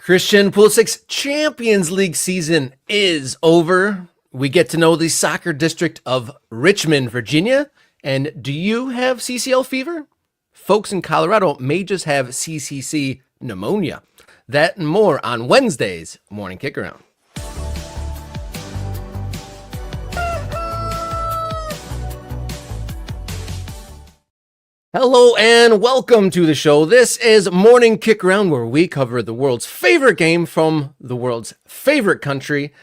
Christian Pulisic's Champions League season is over. We get to know the soccer district of Richmond, Virginia. And do you have CCL fever? Folks in Colorado may just have CCC pneumonia. That and more on Wednesday's Morning Kickaround. Hello and welcome to the show. This is Morning Kickaround, where we cover the world's favorite game from the world's favorite country.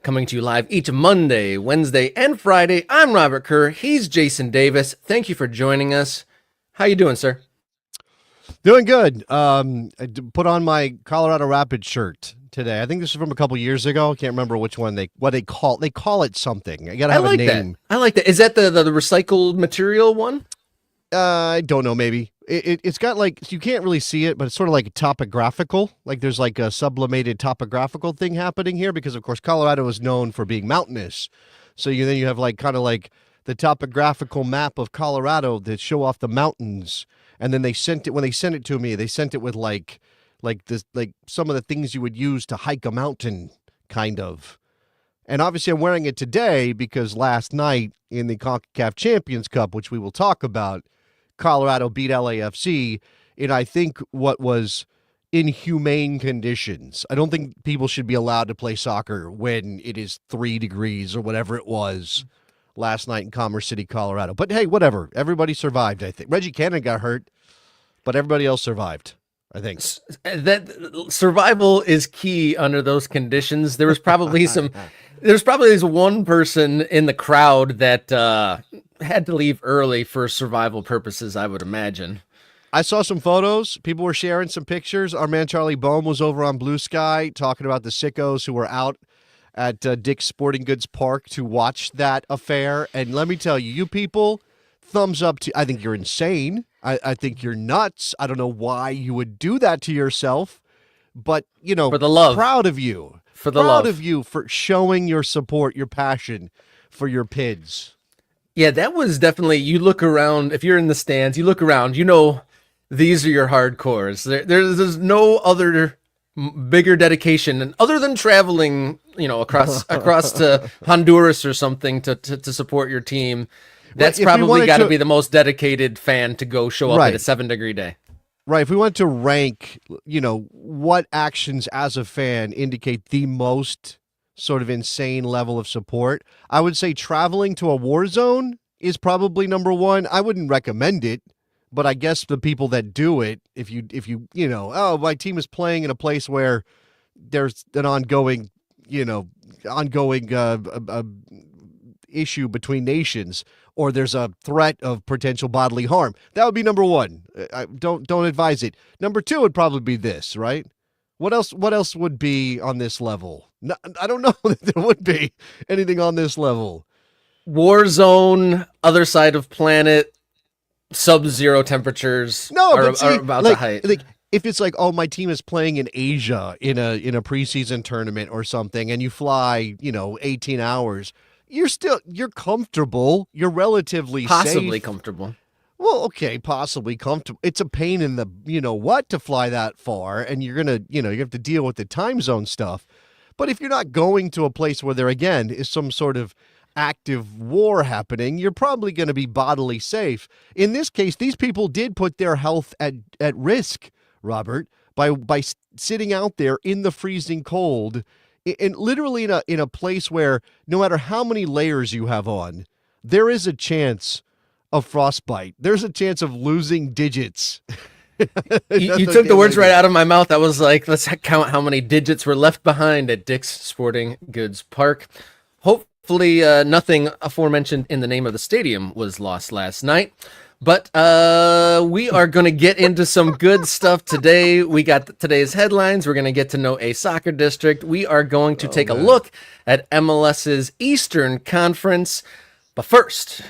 Coming to you live each Monday, Wednesday, and Friday. I'm Robert Kerr. He's Jason Davis. Thank you for joining us. How you doing, sir? Doing good. I put on my Colorado Rapids shirt today. I think this is from a couple years ago. I can't remember which one they call it something. I gotta have a name. I like that. Is that the recycled material one? I don't know. Maybe it's got like, you can't really see it, but it's sort of like topographical. Like there's like a sublimated topographical thing happening here because, of course, Colorado is known for being mountainous. So then you have like kind of like the topographical map of Colorado that show off the mountains. And then when they sent it to me, they sent it with like some of the things you would use to hike a mountain, kind of. And obviously I'm wearing it today because last night in the CONCACAF Champions Cup, which we will talk about, Colorado beat LAFC in, I think, what was inhumane conditions. I don't think people should be allowed to play soccer when it is 3 degrees or whatever it was last night in Commerce City, Colorado. But hey, whatever. Everybody survived, I think. Reggie Cannon got hurt, but everybody else survived, I think. That survival is key under those conditions. There was probably there's probably this one person in the crowd that had to leave early for survival purposes, I would imagine. I saw some photos. People were sharing some pictures. Our man Charlie Boehm was over on Blue Sky talking about the sickos who were out at Dick's Sporting Goods Park to watch that affair. And let me tell you, you people, thumbs up to, I think you're insane. I think you're nuts. I don't know why you would do that to yourself, but, you know, for the love. Proud of you. For the love. Proud of you for showing your support, your passion for your PIDs. Yeah, that was definitely, you look around, if you're in the stands, you look around, you know, these are your hardcores. There's no other bigger dedication, and other than traveling, you know, across to Honduras or something to support your team. That's probably got to be the most dedicated fan to go show up at a 7-degree day. Right. If we want to rank, you know, what actions as a fan indicate the most sort of insane level of support, I would say traveling to a war zone is probably number one. I wouldn't recommend it, but I guess the people that do it, if you know, oh, my team is playing in a place where there's an ongoing issue between nations, or there's a threat of potential bodily harm, that would be number one. I don't advise it. Number two would probably be this, right? What else would be on this level? No, I don't know that there would be anything on this level. War zone, other side of planet, sub-zero temperatures are about the height. Like, if it's like, oh, my team is playing in Asia in a preseason tournament or something, and you fly, 18 hours, you're comfortable. You're relatively possibly safe. Comfortable. Well, okay, possibly comfortable. It's a pain in the, to fly that far, and you're going to, you have to deal with the time zone stuff. But if you're not going to a place where there, again, is some sort of active war happening, you're probably going to be bodily safe. In this case, these people did put their health at risk, Robert, by sitting out there in the freezing cold, and literally in a place where no matter how many layers you have on, there is a chance of frostbite. There's a chance of losing digits. You took the words right out of my mouth. I was like, let's count how many digits were left behind at Dick's Sporting Goods Park. Hopefully nothing aforementioned in the name of the stadium was lost last night. But we are going to get into some good stuff today. We got today's headlines. We're going to get to know a soccer district. We are going to take a look at MLS's Eastern Conference. But first,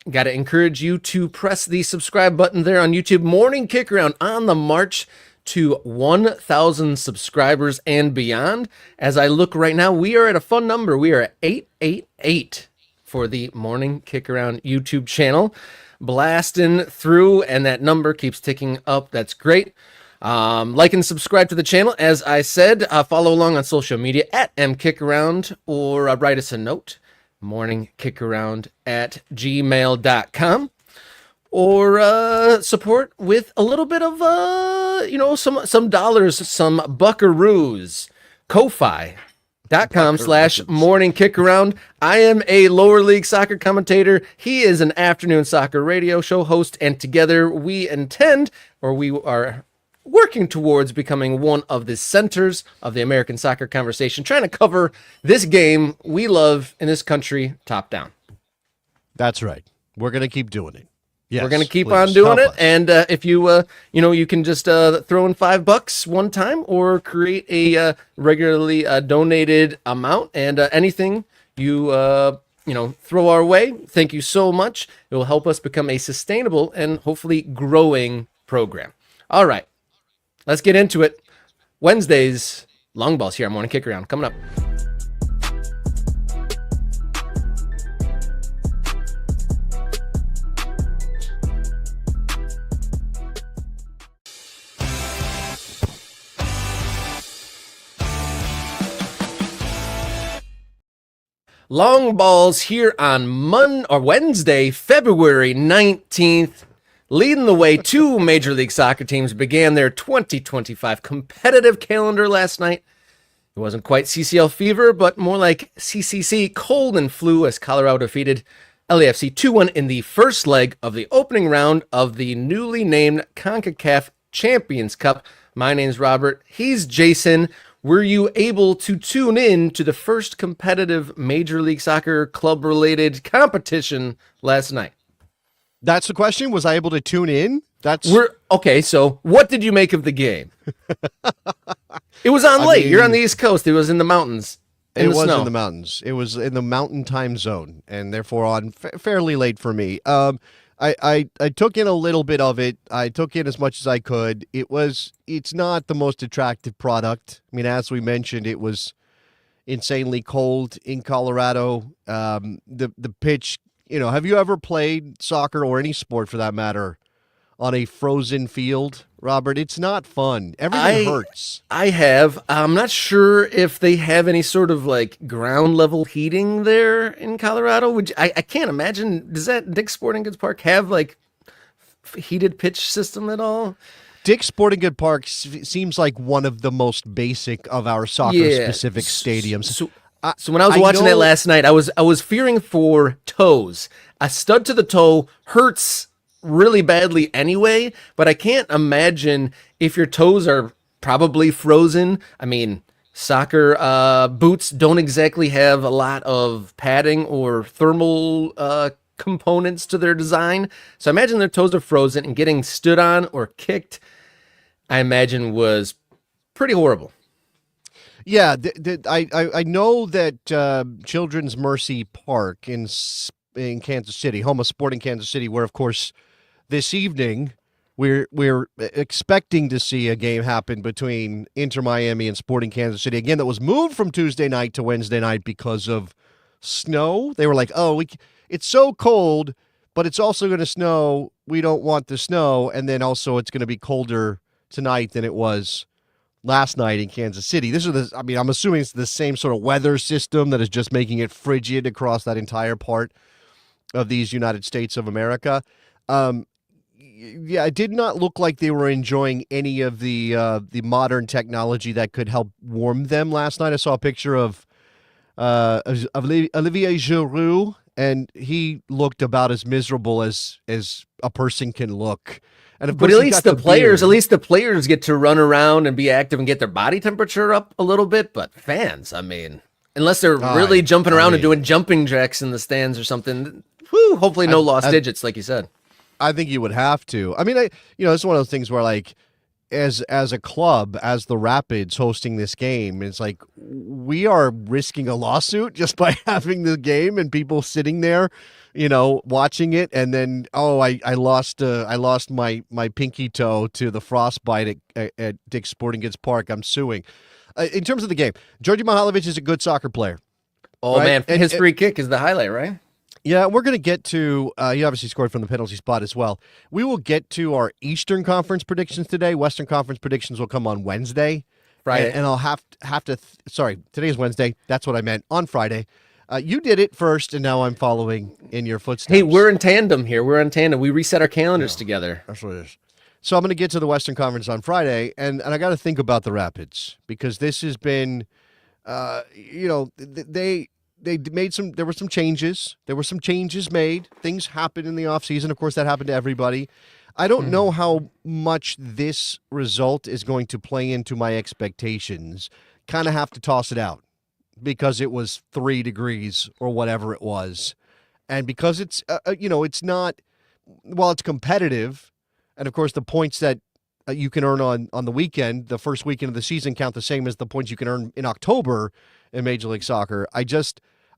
got to encourage you to press the subscribe button there on YouTube. Morning Kickaround on the march to 1,000 subscribers and beyond. As I look right now, we are at a fun number. We are at 888 for the Morning Kickaround YouTube channel. Blasting through, and that number keeps ticking up. That's great. Like and subscribe to the channel. As I said, follow along on social media at mkickaround, or write us a note, morningkickaround@gmail.com, or support with a little bit of some dollars, some buckaroos. Ko-fi.com/morningkickaround. I am a lower league soccer commentator. He is an afternoon soccer radio show host, and together we are working towards becoming one of the centers of the American soccer conversation, trying to cover this game we love in this country top down. That's right. We're going to keep doing it. Yes, we're going to keep on doing it. And if you can just throw in $5 one time, or create a regularly donated amount, and anything you throw our way, thank you so much. It will help us become a sustainable and hopefully growing program. All right, let's get into it. Wednesdays, long balls here on Morning Kick Around coming up. Long balls here on Wednesday, February 19th. Leading the way, two Major League Soccer teams began their 2025 competitive calendar last night. It wasn't quite CCL fever, but more like CCC cold and flu, as Colorado defeated LAFC 2-1 in the first leg of the opening round of the newly named CONCACAF Champions Cup. My name's Robert. He's Jason. Were you able to tune in to the first competitive Major League Soccer club-related competition last night? That's the question. Was I able to tune in? Okay, so what did you make of the game? It was on late. You're on the East Coast. It was in the mountains. It was in the mountains. It was in the mountain time zone, and therefore on fairly late for me. I took in a little bit of it. I took in as much as I could. It's not the most attractive product. I mean, as we mentioned, it was insanely cold in Colorado. The pitch, have you ever played soccer, or any sport for that matter, on a frozen field, Robert? It's not fun. Everything hurts. I have. I'm not sure if they have any sort of ground level heating there in Colorado. I can't imagine. Does that Dick's Sporting Goods Park have heated pitch system at all? Dick's Sporting Goods Park seems like one of the most basic of our soccer specific stadiums. So when I was watching that last night, I was fearing for toes. A stud to the toe hurts really badly anyway, but I can't imagine if your toes are probably frozen. I mean, soccer boots don't exactly have a lot of padding or thermal components to their design. So I imagine their toes are frozen, and getting stood on or kicked, I imagine, was pretty horrible. Yeah, I know that Children's Mercy Park in Kansas City, home of Sporting Kansas City, where, of course, this evening we're expecting to see a game happen between Inter Miami and Sporting Kansas City. Again, that was moved from Tuesday night to Wednesday night because of snow. They were like, it's so cold, but it's also going to snow. We don't want the snow. And then also it's going to be colder tonight than it was last night in Kansas City. I'm assuming it's the same sort of weather system that is just making it frigid across that entire part of these United States of America. Yeah, it did not look like they were enjoying any of the modern technology that could help warm them last night. I saw a picture of Olivier Giroud, and he looked about as miserable as a person can look. And of course, but at least the players get to run around and be active and get their body temperature up a little bit. But fans, I mean, unless they're really jumping around and doing jumping jacks in the stands or something, hopefully no lost digits, like you said. I think you would have to. I mean, it's one of those things where, as a club, as the Rapids hosting this game, it's like we are risking a lawsuit just by having the game and people sitting there, watching it, and then I lost my pinky toe to the frostbite at Dick's Sporting Goods Park. I'm suing. In terms of the game, Georgi Mihailovic is a good soccer player. Oh, right? Man, his free kick is the highlight, right? Yeah, we're going to get to, he obviously scored from the penalty spot as well. We will get to our Eastern Conference predictions today. Western Conference predictions will come on Wednesday. Friday. And I'll have to, sorry, today is Wednesday. That's what I meant, on Friday. You did it first, and now I'm following in your footsteps. Hey, we're in tandem here. We're in tandem. We reset our calendars together. That's what it is. So I'm going to get to the Western Conference on Friday, and I got to think about the Rapids, because this has been, they made there were some changes. There were some changes made. Things happened in the offseason. Of course, that happened to everybody. I don't know how much this result is going to play into my expectations. Kind of have to toss it out because it was 3 degrees or whatever it was. And because it's, it's not, while it's competitive, and of course the points that you can earn on the weekend, the first weekend of the season, count the same as the points you can earn in October in Major League Soccer.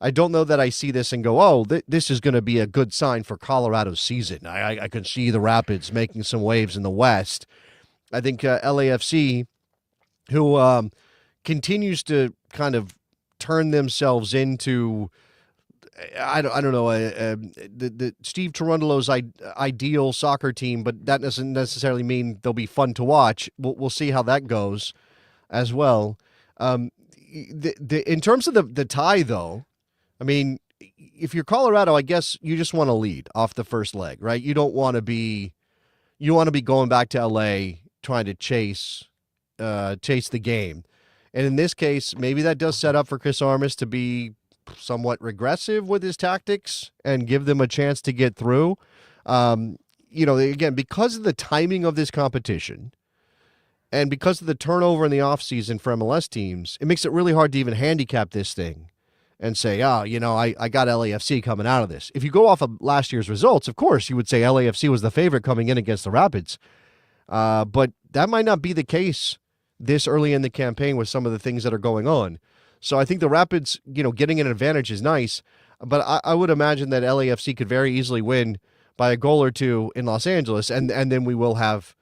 I don't know that I see this and go, oh, this is going to be a good sign for Colorado's season. I can see the Rapids making some waves in the West. I think LAFC, who continues to kind of turn themselves into, I don't know, the Steve Tarundolo's ideal soccer team, but that doesn't necessarily mean they'll be fun to watch. We'll see how that goes as well. In terms of the tie, though, I mean, if you're Colorado, I guess you just want to lead off the first leg, right? You don't want to be, you want to be going back to LA trying to chase the game. And in this case, maybe that does set up for Chris Armas to be somewhat regressive with his tactics and give them a chance to get through. Again, because of the timing of this competition and because of the turnover in the offseason for MLS teams, it makes it really hard to even handicap this thing and say, I got LAFC coming out of this. If you go off of last year's results, of course, you would say LAFC was the favorite coming in against the Rapids. But that might not be the case this early in the campaign with some of the things that are going on. So I think the Rapids, getting an advantage is nice, but I would imagine that LAFC could very easily win by a goal or two in Los Angeles, and then we will have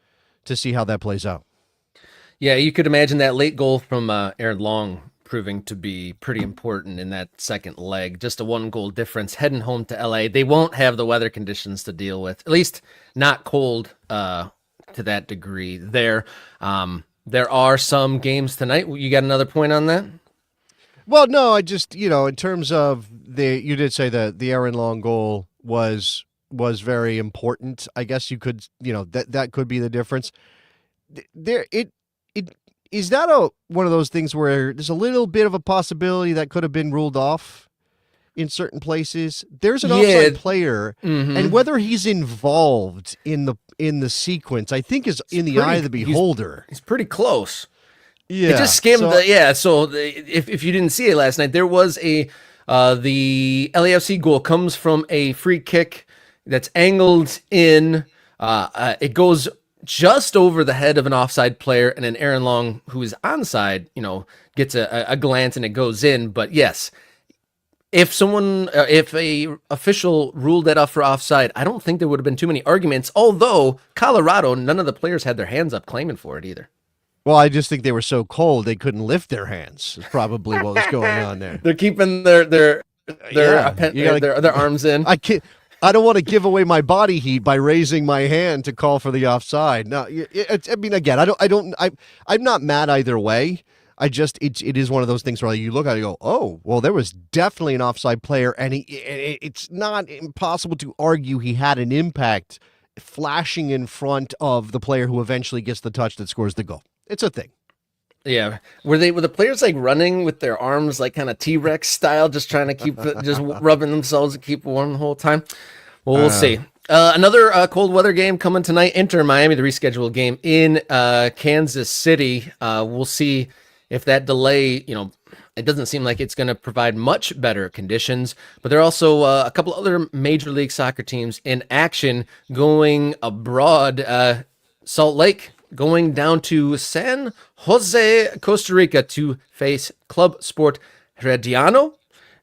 to see how that plays out. Yeah, you could imagine that late goal from Aaron Long proving to be pretty important in that second leg. Just a 1-goal difference heading home to LA. They won't have the weather conditions to deal with, at least not cold to that degree there. There are some games tonight. You got another point on that? Well, no, I just, in terms of you did say that the Aaron Long goal was very important. I guess you could, that could be the difference. Is that one of those things where there's a little bit of a possibility that could have been ruled off in certain places? There's an offside player, and whether he's involved in the sequence, I think is in the eye of the beholder. He's pretty close. Yeah, it just skimmed if you didn't see it last night, there was the LAFC goal comes from a free kick that's angled in. It goes just over the head of an offside player, and then Aaron Long, who is onside, gets a glance and it goes in. But yes, if a official ruled that off for offside, I don't think there would have been too many arguments. Although Colorado, none of the players had their hands up claiming for it either. Well, I just think they were so cold they couldn't lift their hands. Is probably what was going on there. They're keeping their arms in. I don't want to give away my body heat by raising my hand to call for the offside. No, I'm not mad either way. It is one of those things where you look at it and go, oh, well, there was definitely an offside player, and it's not impossible to argue he had an impact flashing in front of the player who eventually gets the touch that scores the goal. It's a thing. Yeah. Were the players like running with their arms like kind of T-Rex style, just trying to keep just rubbing themselves to keep warm the whole time? Well, we'll see. Another cold weather game coming tonight. Inter Miami, the rescheduled game in Kansas City. We'll see if that delay, it doesn't seem like it's going to provide much better conditions, but there are also a couple other Major League Soccer teams in action going abroad. Salt Lake going down to San Jose, Costa Rica to face Club Sport Herediano.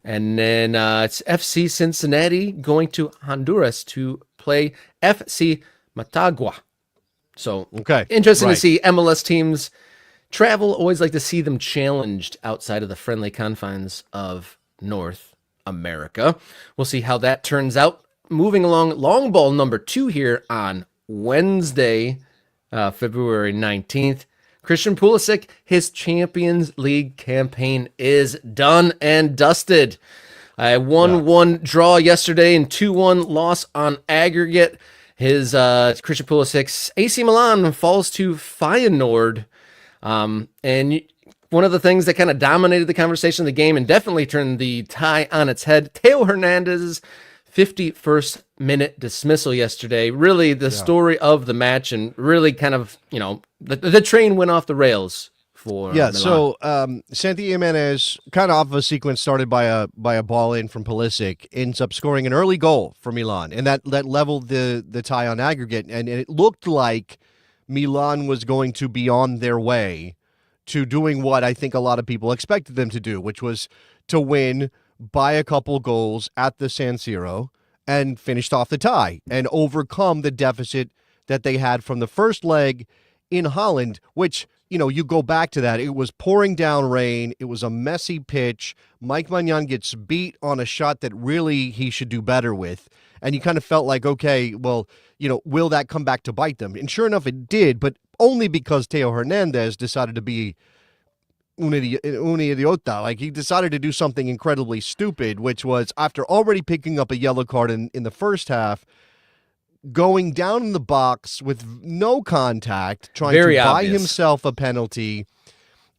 And then it's FC Cincinnati going to Honduras to play FC Matagua. So interesting to see MLS teams travel. Always like to see them challenged outside of the friendly confines of North America. We'll see how that turns out. Moving along, long ball number 2 here on Wednesday, February 19th. Christian Pulisic, his Champions League campaign is done and dusted. A 1-1 draw yesterday and 2-1 loss on aggregate. His Christian Pulisic's AC Milan falls to Feyenoord. And one of the things that kind of dominated the conversation of the game and definitely turned the tie on its head, Theo Hernandez's 51st minute dismissal yesterday. Really the story of the match, and really kind of, the train went off the rails for Milan. So Santi Jimenez, kind of off of a sequence started by a ball in from Pulisic, ends up scoring an early goal for Milan, and that leveled the tie on aggregate, and it looked like Milan was going to be on their way to doing what I think a lot of people expected them to do, which was to win by a couple goals at the San Siro and finished off the tie and overcome the deficit that they had from the first leg in Holland, which, you go back to that. It was pouring down rain. It was a messy pitch. Mike Maignan gets beat on a shot that really he should do better with. And you kind of felt like, okay, well, will that come back to bite them? And sure enough, it did, but only because Theo Hernandez decided to be un idiota. Like, he decided to do something incredibly stupid, which was, after already picking up a yellow card in the first half, going down in the box with no contact, trying to buy himself a penalty.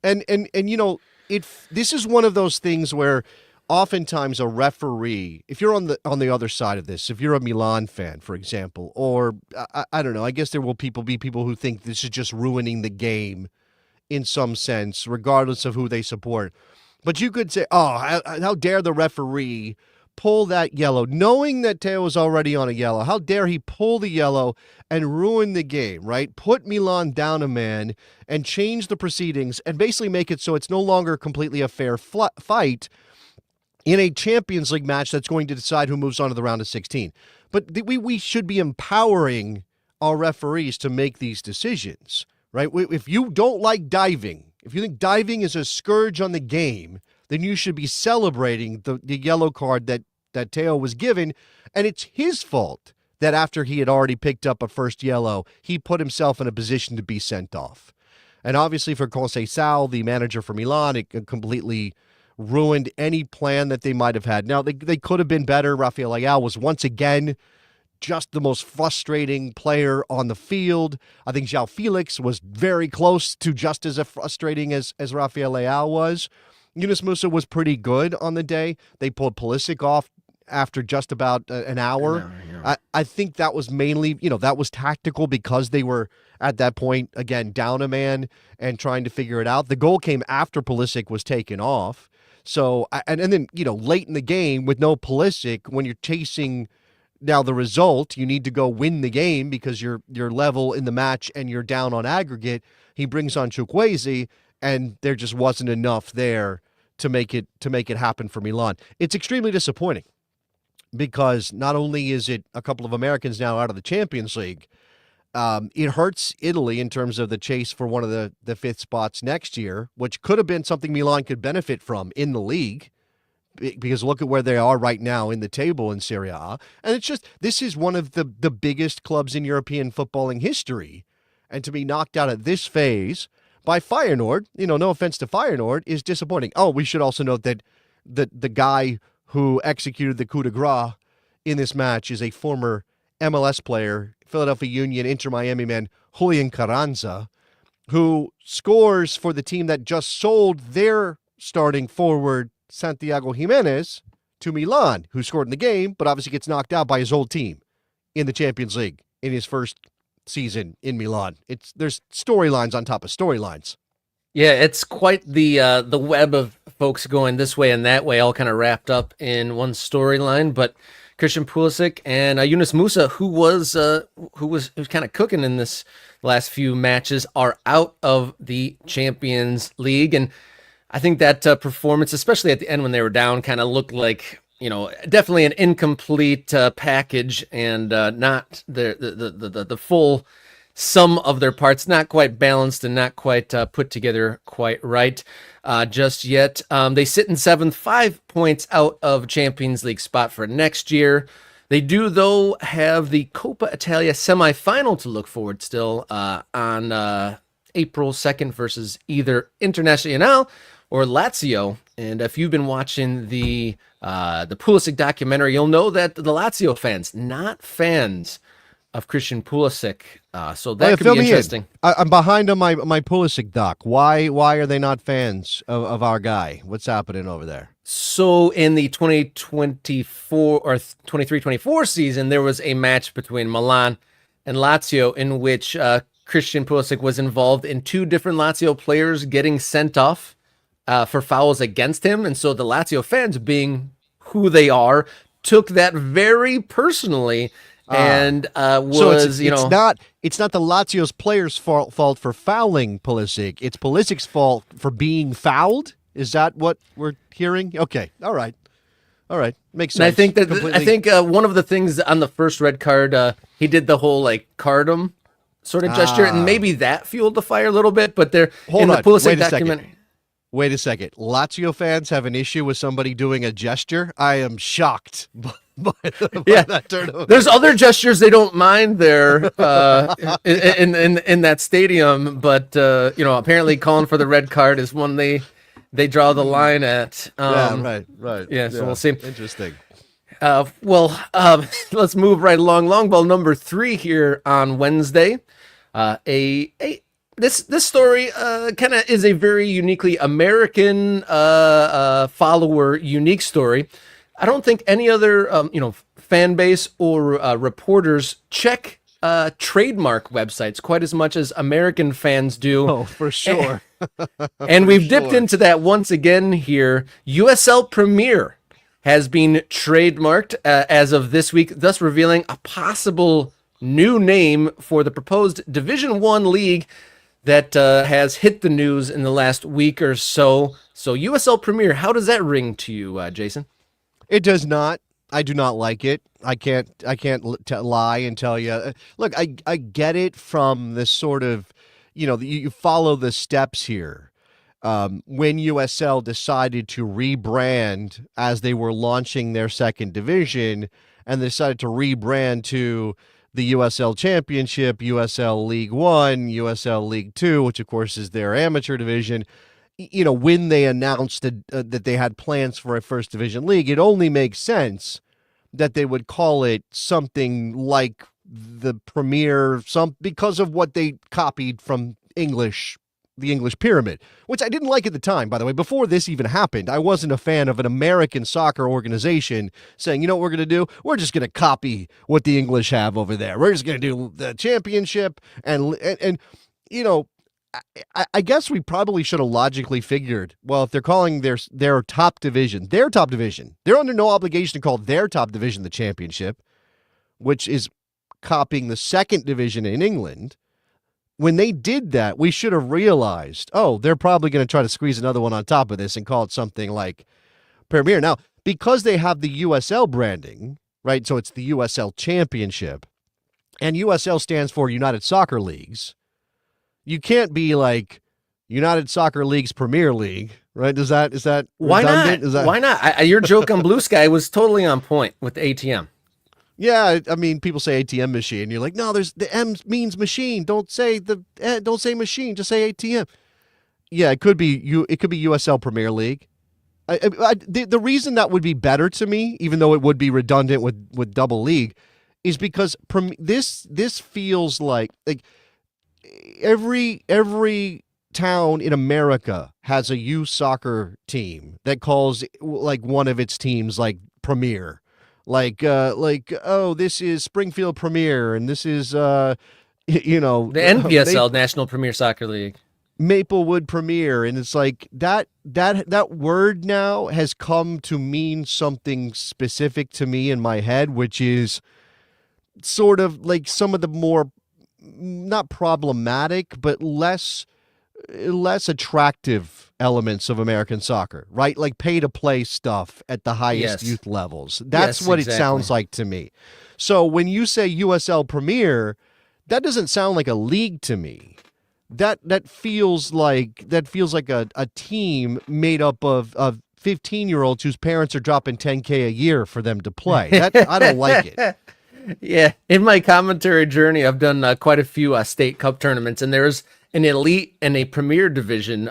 And this is one of those things where oftentimes a referee, if you're on the other side of this, if you're a Milan fan, for example, or I don't know, I guess there will be people who think this is just ruining the game in some sense, regardless of who they support. But you could say, oh, how dare the referee pull that yellow, knowing that Theo was already on a yellow. How dare he pull the yellow and ruin the game, right? Put Milan down a man and change the proceedings and basically make it so it's no longer completely a fair fight in a Champions League match that's going to decide who moves on to the round of 16. But we should be empowering our referees to make these decisions, right? If you don't like diving, if you think diving is a scourge on the game, then you should be celebrating the yellow card that Theo was given. And it's his fault that after he had already picked up a first yellow, he put himself in a position to be sent off. And obviously for Conceição, the manager for Milan, it completely ruined any plan that they might have had. Now, they could have been better. Rafael Leao was once again just the most frustrating player on the field. I think João Felix was very close to just as frustrating as Rafael Leao was. Yunus Musa was pretty good on the day. They pulled Pulisic off after just about an hour. I think that was mainly, that was tactical because they were at that point, again, down a man and trying to figure it out. The goal came after Pulisic was taken off. So, and then, late in the game with no Pulisic, when you're chasing now the result, you need to go win the game because you're level in the match and you're down on aggregate. He brings on Chukwueze, and there just wasn't enough there to make it happen for Milan. It's extremely disappointing because not only is it a couple of Americans now out of the Champions League, it hurts Italy in terms of the chase for one of the fifth spots next year, which could have been something Milan could benefit from in the league, because look at where they are right now in the table in Serie A. And it's just, this is one of the biggest clubs in European footballing history. And to be knocked out at this phase by Feyenoord, no offense to Feyenoord, is disappointing. Oh, we should also note that the guy who executed the coup de grace in this match is a former MLS player, Philadelphia Union, Inter Miami man, Julian Carranza, who scores for the team that just sold their starting forward, Santiago Jimenez, to Milan, who scored in the game, but obviously gets knocked out by his old team in the Champions League in his first season in Milan. There's storylines on top of storylines. Yeah, it's quite the web of folks going this way and that way, all kind of wrapped up in one storyline. But Christian Pulisic and Yunus Musa, who was kind of cooking in this last few matches, are out of the Champions League. And I think that performance, especially at the end when they were down, kind of looked like, definitely an incomplete package and not the full some of their parts not quite balanced and not quite put together quite right just yet. They sit in 7th, 5 points out of Champions League spot for next year. They do, though, have the Coppa Italia semifinal to look forward still on April 2nd versus either Internazionale or Lazio. And if you've been watching the Pulisic documentary, you'll know that the Lazio fans, not fans of Christian Pulisic. So that could be interesting. I'm behind on my Pulisic doc. Why are they not fans of our guy? What's happening over there? So in the 2024 or 23-24 season, there was a match between Milan and Lazio in which Christian Pulisic was involved in 2 different Lazio players getting sent off for fouls against him. And so the Lazio fans, being who they are, took that very personally and was, so it's not the Lazio's players' fault for fouling Pulisic. It's Pulisic's fault for being fouled. Is that what we're hearing? Okay, all right, makes sense. And I think one of the things on the first red card, he did the whole like cardum sort of gesture, and maybe that fueled the fire a little bit. But they're in the Pulisic documentary. Wait a second. Lazio fans have an issue with somebody doing a gesture? I am shocked by that turnover. There's other gestures they don't mind there in that stadium, but apparently calling for the red card is one they draw the line at. Right. Yeah, so we'll see. Interesting. Let's move right along. Long ball number 3 here on Wednesday. This story kind of is a very uniquely American follower unique story. I don't think any other fan base or reporters check trademark websites quite as much as American fans do. Oh, for sure. And we've dipped into that once again here. USL Premier has been trademarked as of this week, thus revealing a possible new name for the proposed Division I league that has hit the news in the last week or so. So USL Premier, how does that ring to you, Jason? It does not. I do not like it. I can't lie and tell you. Look, I get it from this sort of, you follow the steps here. When USL decided to rebrand as they were launching their second division, and they decided to rebrand to the USL Championship, USL League One, USL League Two, which of course is their amateur division. When they announced that they had plans for a first division league, it only makes sense that they would call it something like the Premier, because of what they copied from the English pyramid, which I didn't like at the time, by the way. Before this even happened, I wasn't a fan of an American soccer organization saying, you know what we're going to do? We're just going to copy what the English have over there. We're just going to do the championship. And I guess we probably should have logically figured, well, if they're calling their top division, they're under no obligation to call their top division the championship, which is copying the second division in England. When they did that, we should have realized, they're probably going to try to squeeze another one on top of this and call it something like Premier. Now, because they have the USL branding, right? So it's the USL Championship, and USL stands for United Soccer Leagues. You can't be like United Soccer League's Premier League, right? Is that why redundant? not? Why not? Your joke on Blue Sky was totally on point with the ATM. Yeah, I mean, people say ATM machine. You're like, no, the M means machine. Don't say machine. Just say ATM. Yeah, it could be USL Premier League. The reason that would be better to me, even though it would be redundant with double league, is because this feels like every town in America has a youth soccer team that calls like one of its teams like Premier. This is Springfield Premier, and this is the NPSL National Premier Soccer League, Maplewood Premier, and it's like that word now has come to mean something specific to me in my head, which is sort of like some of the more not problematic but less attractive elements of American soccer, right? Like pay-to-play stuff at the highest youth levels. That's what exactly it sounds like to me. So when you say USL Premier, that doesn't sound like a league to me. That feels like a team made up of 15-year-olds whose parents are dropping $10K a year for them to play. I don't like it. Yeah, in my commentary journey, I've done quite a few state cup tournaments, and there's an elite and a premier division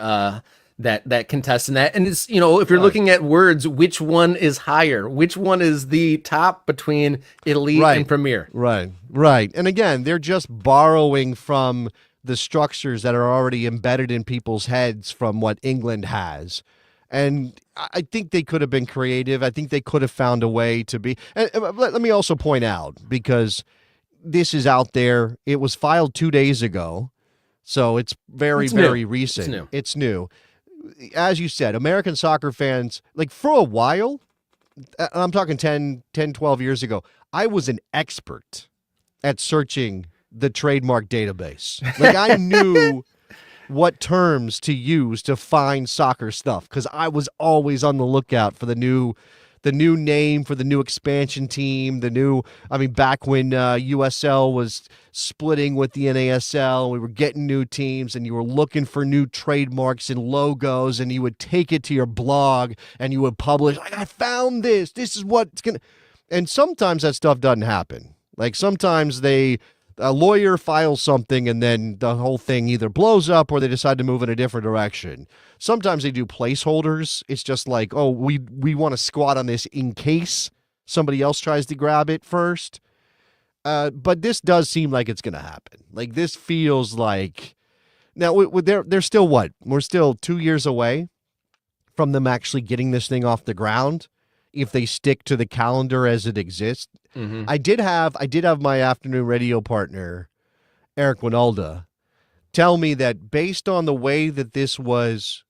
that contest in that. And it's, if you're looking at words, which one is higher? Which one is the top between elite and premier? Right. And again, they're just borrowing from the structures that are already embedded in people's heads from what England has. And I think they could have been creative. I think they could have found a way to be. And let me also point out, because this is out there, it was filed 2 days ago, so it's very recent. It's new. As you said, American soccer fans, like for a while, I'm talking 10, 12 years ago, I was an expert at searching the trademark database. Like I knew what terms to use to find soccer stuff because I was always on the lookout for the new name for the new expansion team, back when USL was splitting with the NASL, we were getting new teams and you were looking for new trademarks and logos and you would take it to your blog and you would publish, like, I found this is what's going to, and sometimes that stuff doesn't happen. Like sometimes a lawyer files something and then the whole thing either blows up or they decide to move in a different direction. Sometimes they do placeholders. It's just like, oh, we want to squat on this in case somebody else tries to grab it first. But this does seem like it's going to happen. Like this feels like now they're still what? We're still 2 years away from them actually getting this thing off the ground if they stick to the calendar as it exists. Mm-hmm. I did have my afternoon radio partner, Eric Winalda, tell me that based on the way that this was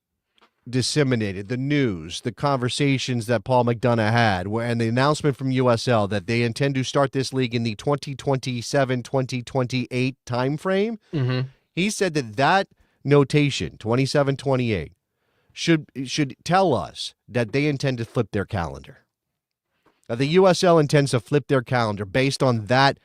disseminated, the news, the conversations that Paul McDonough had, and the announcement from USL that they intend to start this league in the 2027-2028 timeframe, mm-hmm. He said that notation, 27-28, should tell us that they intend to flip their calendar. The USL intends to flip their calendar based on that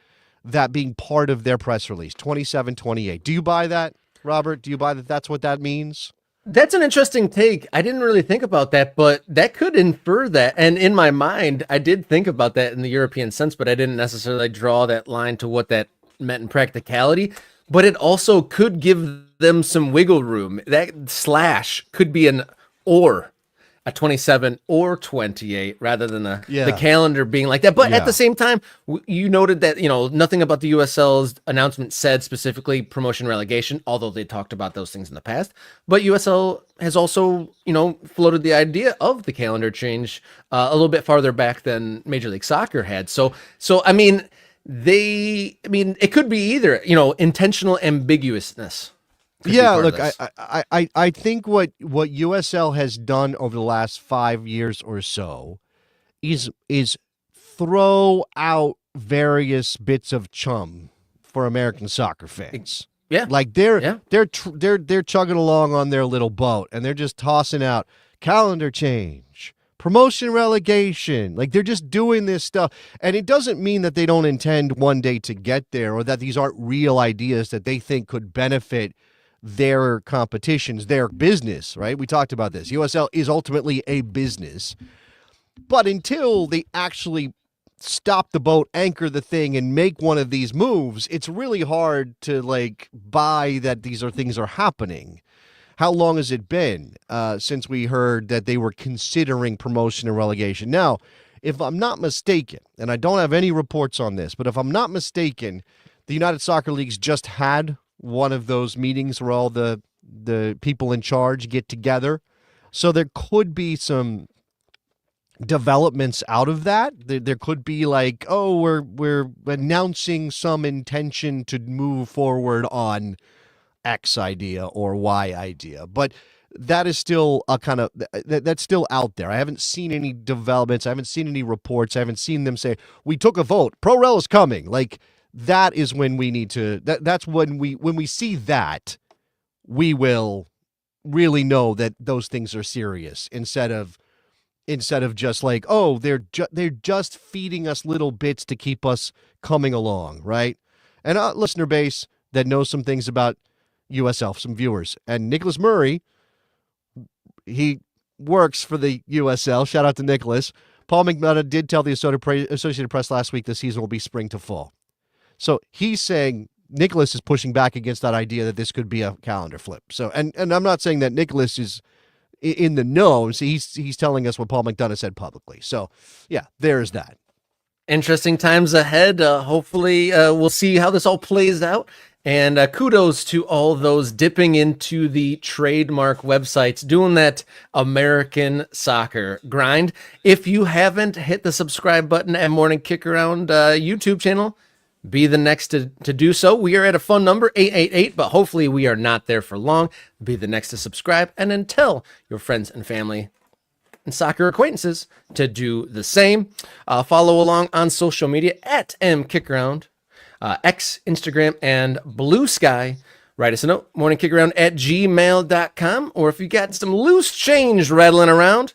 being part of their press release, 27-28. Do you buy that, Robert? Do you buy that that's what that means? That's an interesting take. I didn't really think about that, but that could infer that. And in my mind, I did think about that in the European sense, but I didn't necessarily draw that line to what that meant in practicality. But it also could give them some wiggle room. That slash could be a 27 or 28 rather than the calendar being like that. But at the same time, you noted that, nothing about the USL's announcement said specifically promotion relegation, although they talked about those things in the past. But USL has also, floated the idea of the calendar change a little bit farther back than Major League Soccer had. So it could be either, intentional ambiguousness. Yeah, look, I think what USL has done over the last 5 years or so is throw out various bits of chum for American soccer fans. Yeah, like they're chugging along on their little boat and they're just tossing out calendar change, promotion relegation. Like they're just doing this stuff, and it doesn't mean that they don't intend one day to get there or that these aren't real ideas that they think could benefit their competitions, their business, right? We talked about this. USL is ultimately a business. But until they actually stop the boat, anchor the thing, and make one of these moves, it's really hard to buy that these things are happening. How long has it been since we heard that they were considering promotion and relegation? Now, if I'm not mistaken, and I don't have any reports on this, but if I'm not mistaken, the United Soccer Leagues just had one of those meetings where all the people in charge get together. So there could be some developments out of that. There could be we're announcing some intention to move forward on X idea or Y idea. But that is still that's still out there. I haven't seen any developments. I haven't seen any reports. I haven't seen them say, we took a vote. Pro-Rel is coming. That is when we need to. That's when we see that, we will really know that those things are serious. Instead of just they're just feeding us little bits to keep us coming along, right? and a listener base that knows some things about USL, some viewers. And Nicholas Murray, he works for the USL. Shout out to Nicholas. Paul McDonough did tell the Associated Press last week the season will be spring to fall. So he's saying Nicholas is pushing back against that idea that this could be a calendar flip. So, and I'm not saying that Nicholas is in the know. So he's telling us what Paul McDonough said publicly. So, yeah, there's that. Interesting times ahead. Hopefully, we'll see how this all plays out. And kudos to all those dipping into the trademark websites, doing that American soccer grind. If you haven't hit the subscribe button at Morning Kickaround YouTube channel, be the next to do so. We are at a fun number, 888, but hopefully we are not there for long. Be the next to subscribe, and then tell your friends and family and soccer acquaintances to do the same. Follow along on social media at mkickaround, X, Instagram, and Blue Sky. Write us a note, morningkickaround@gmail.com, or if you got some loose change rattling around,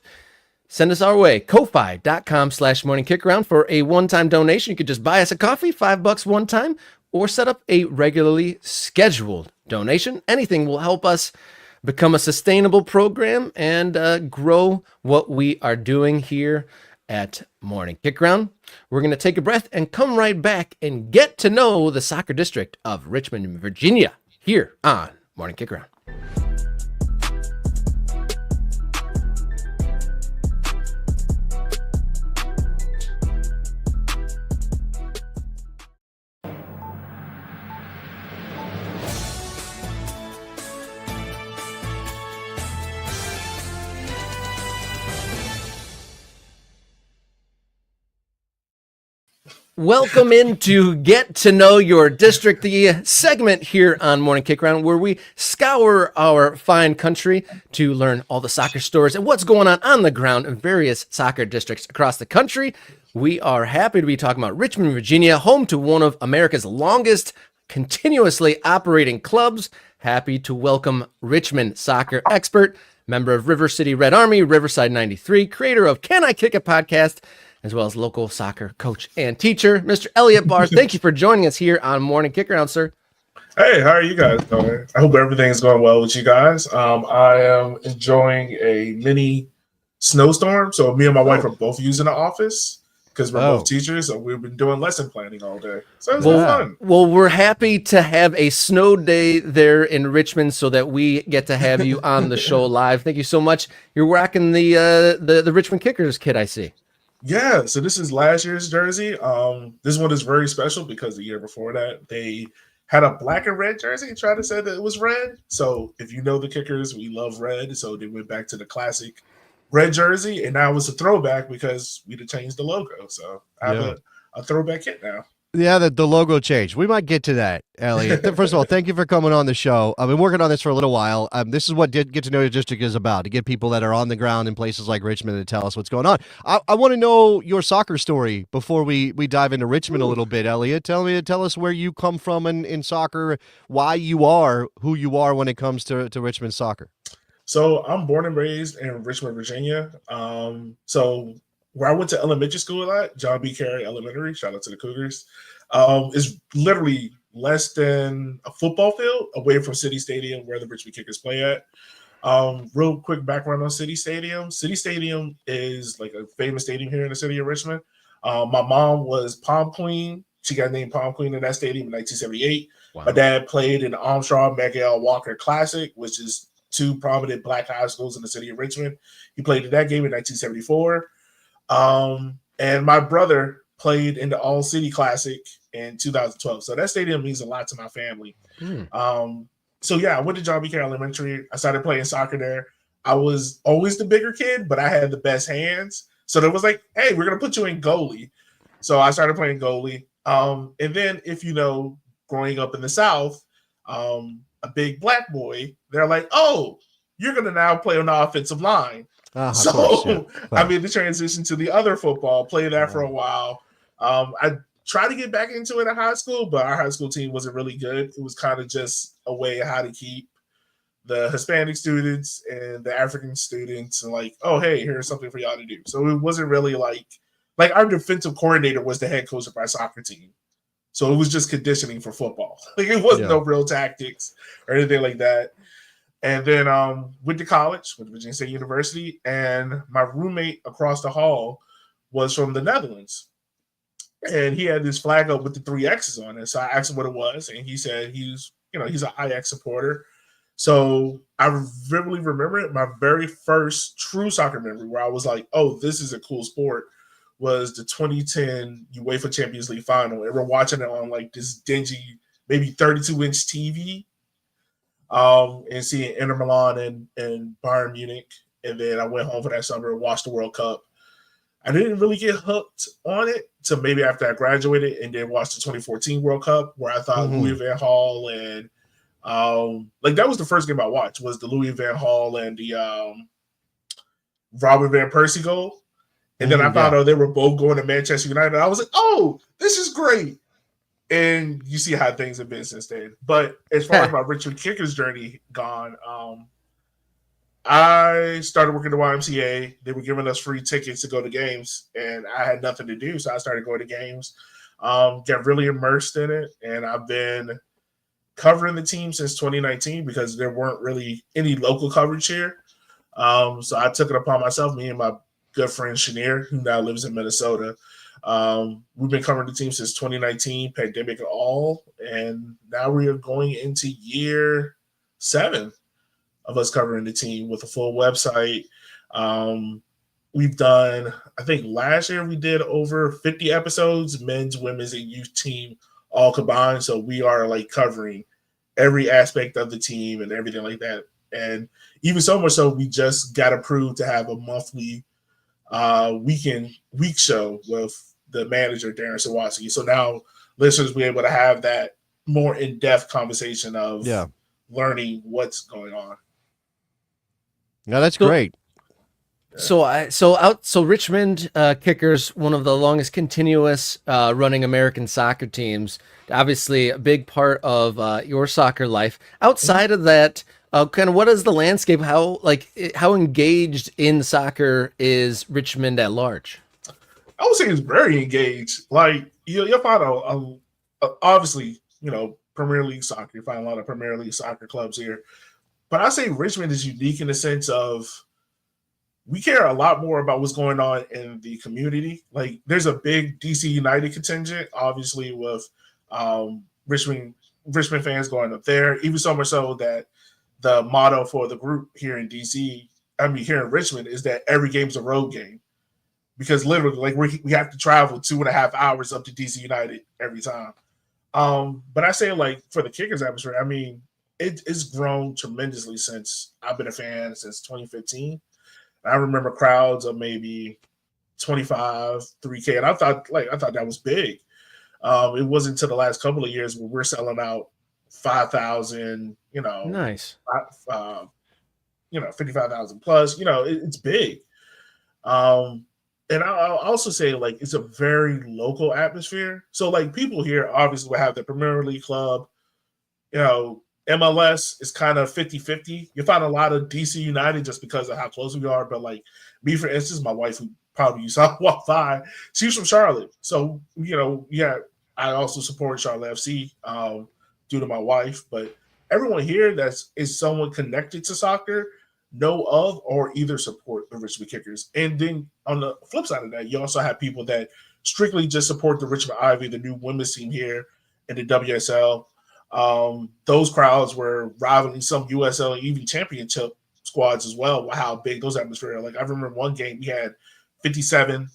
send us our way, ko-fi.com/morningkickaround for a one-time donation. You could just buy us a coffee, $5 one time, or set up a regularly scheduled donation. Anything will help us become a sustainable program and grow what we are doing here at Morning Kickaround. We're going to take a breath and come right back and get to know the soccer district of Richmond, Virginia, here on Morning Kickaround. Welcome in to Get to Know Your District, the segment here on Morning Kickaround where we scour our fine country to learn all the soccer stories and what's going on the ground in various soccer districts across the country. We are happy to be talking about Richmond, Virginia, home to one of America's longest continuously operating clubs. Happy to welcome Richmond soccer expert, member of River City Red Army, Riverside 93, creator of Can I Kick It podcast, as well as local soccer coach and teacher, Mr. Elliot Barr. Thank you for joining us here on Morning Kickaround, sir. Hey, how are you guys doing? I hope everything's going well with you guys. I am enjoying a mini snowstorm. So me and my wife are both using the office because we're both teachers. So we've been doing lesson planning all day. So it's fun. Well, we're happy to have a snow day there in Richmond so that we get to have you on the show live. Thank you so much. You're rocking the Richmond Kickers kit, I see. Yeah, so this is last year's jersey. This one is very special because the year before that, they had a black and red jersey and tried to say that it was red. So if you know the Kickers, we love red. So they went back to the classic red jersey, and now it's a throwback because we'd have changed the logo. So I have a throwback kit now. Yeah, the logo change. We might get to that, Elliot. First of all, thank you for coming on the show. I've been working on this for a little while. This is what Get to Know Your District is about, to get people that are on the ground in places like Richmond to tell us what's going on. I want to know your soccer story before we dive into Richmond a little bit, Elliot. Tell us where you come from in soccer, why you are who you are when it comes to Richmond soccer. So I'm born and raised in Richmond, Virginia. So where I went to elementary school at, John B. Kerry Elementary, shout out to the Cougars, is literally less than a football field away from City Stadium where the Richmond Kickers play at. Real quick background on City Stadium. City Stadium is like a famous stadium here in the city of Richmond. My mom was pom queen. She got named pom queen in that stadium in 1978. Wow. My dad played in the Armstrong Miguel Walker Classic, which is two prominent black high schools in the city of Richmond. He played in that game in 1974. And my brother played in the All City Classic in 2012. So that stadium means a lot to my family. So yeah, I went to John B. Kerr Elementary. I started playing soccer there. I was always the bigger kid, but I had the best hands. So there was like, hey, we're going to put you in goalie. So I started playing goalie. And then if you know, growing up in the South, a big black boy, they're like, oh, you're going to now play on the offensive line. I made the transition to the other football, played that for a while. I tried to get back into it in high school, but our high school team wasn't really good. It was kind of just a way of how to keep the Hispanic students and the African students and like, oh, hey, here's something for y'all to do. So it wasn't really like our defensive coordinator was the head coach of our soccer team. So it was just conditioning for football. Like it wasn't no real tactics or anything like that. And then went to college, went to Virginia State University, and my roommate across the hall was from the Netherlands. And he had this flag up with the 3 X's on it. So I asked him what it was, and he said he's an Ajax supporter. So I vividly remember it. My very first true soccer memory where I was like, oh, this is a cool sport, was the 2010 UEFA Champions League final. And we're watching it on like this dingy, maybe 32-inch TV, and seeing Inter Milan and Bayern Munich. And then I went home for that summer and watched the World Cup. I didn't really get hooked on it till maybe after I graduated and then watched the 2014 World Cup, where I thought Louis Van Gaal and like that was the first game I watched, was the Louis Van Gaal and the Robert Van Persie goal. And then I found out they were both going to Manchester United. I was like, oh, this is great. And you see how things have been since then. But as far as my Richmond Kickers journey gone, I started working at the YMCA. They were giving us free tickets to go to games, and I had nothing to do, so I started going to games. Got really immersed in it, and I've been covering the team since 2019 because there weren't really any local coverage here. So I took it upon myself, me and my good friend Shanier, who now lives in Minnesota. We've been covering the team since 2019, pandemic and all, and now we are going into year 7 of us covering the team with a full website. We've done, I think last year we did over 50 episodes, men's, women's, and youth team all combined. So we are like covering every aspect of the team and everything like that. And even so much so, we just got approved to have a monthly week show with the manager, Darren Sawatsky. So now listeners will be able to have that more in-depth conversation of learning what's going on. No, that's great. So Richmond Kickers, one of the longest continuous running American soccer teams. Obviously, a big part of your soccer life. Outside of that, kind of what is the landscape? How engaged in soccer is Richmond at large? I would say it's very engaged. Like you'll find obviously, Premier League soccer. You find a lot of Premier League soccer clubs here. But I say Richmond is unique in the sense of we care a lot more about what's going on in the community. Like there's a big DC United contingent, obviously, with Richmond fans going up there. Even so much so that the motto for the group here in here in Richmond, is that every game's a road game. Because literally, like we have to travel 2.5 hours up to DC United every time. But I say, like, for the Kickers atmosphere, I mean, it's grown tremendously since I've been a fan since 2015. I remember crowds of maybe 25, 3K, and I thought that was big. It wasn't until the last couple of years where we're selling out 5,000. Nice. 55,000 plus. It's big. And I'll also say, like, it's a very local atmosphere. So, like, people here obviously will have their Premier League club. MLS is kind of 50-50. You find a lot of DC United just because of how close we are. But, like, me, for instance, my wife, who probably you saw walk by, she's from Charlotte. So, I also support Charlotte FC due to my wife. But everyone here is someone connected to soccer know of or either support the Richmond Kickers. And then on the flip side of that, you also have people that strictly just support the Richmond Ivy, the new women's team here in the WSL. Those crowds were rivaling some USL and even championship squads as well, how big those atmosphere are. Like I remember one game we had 5,000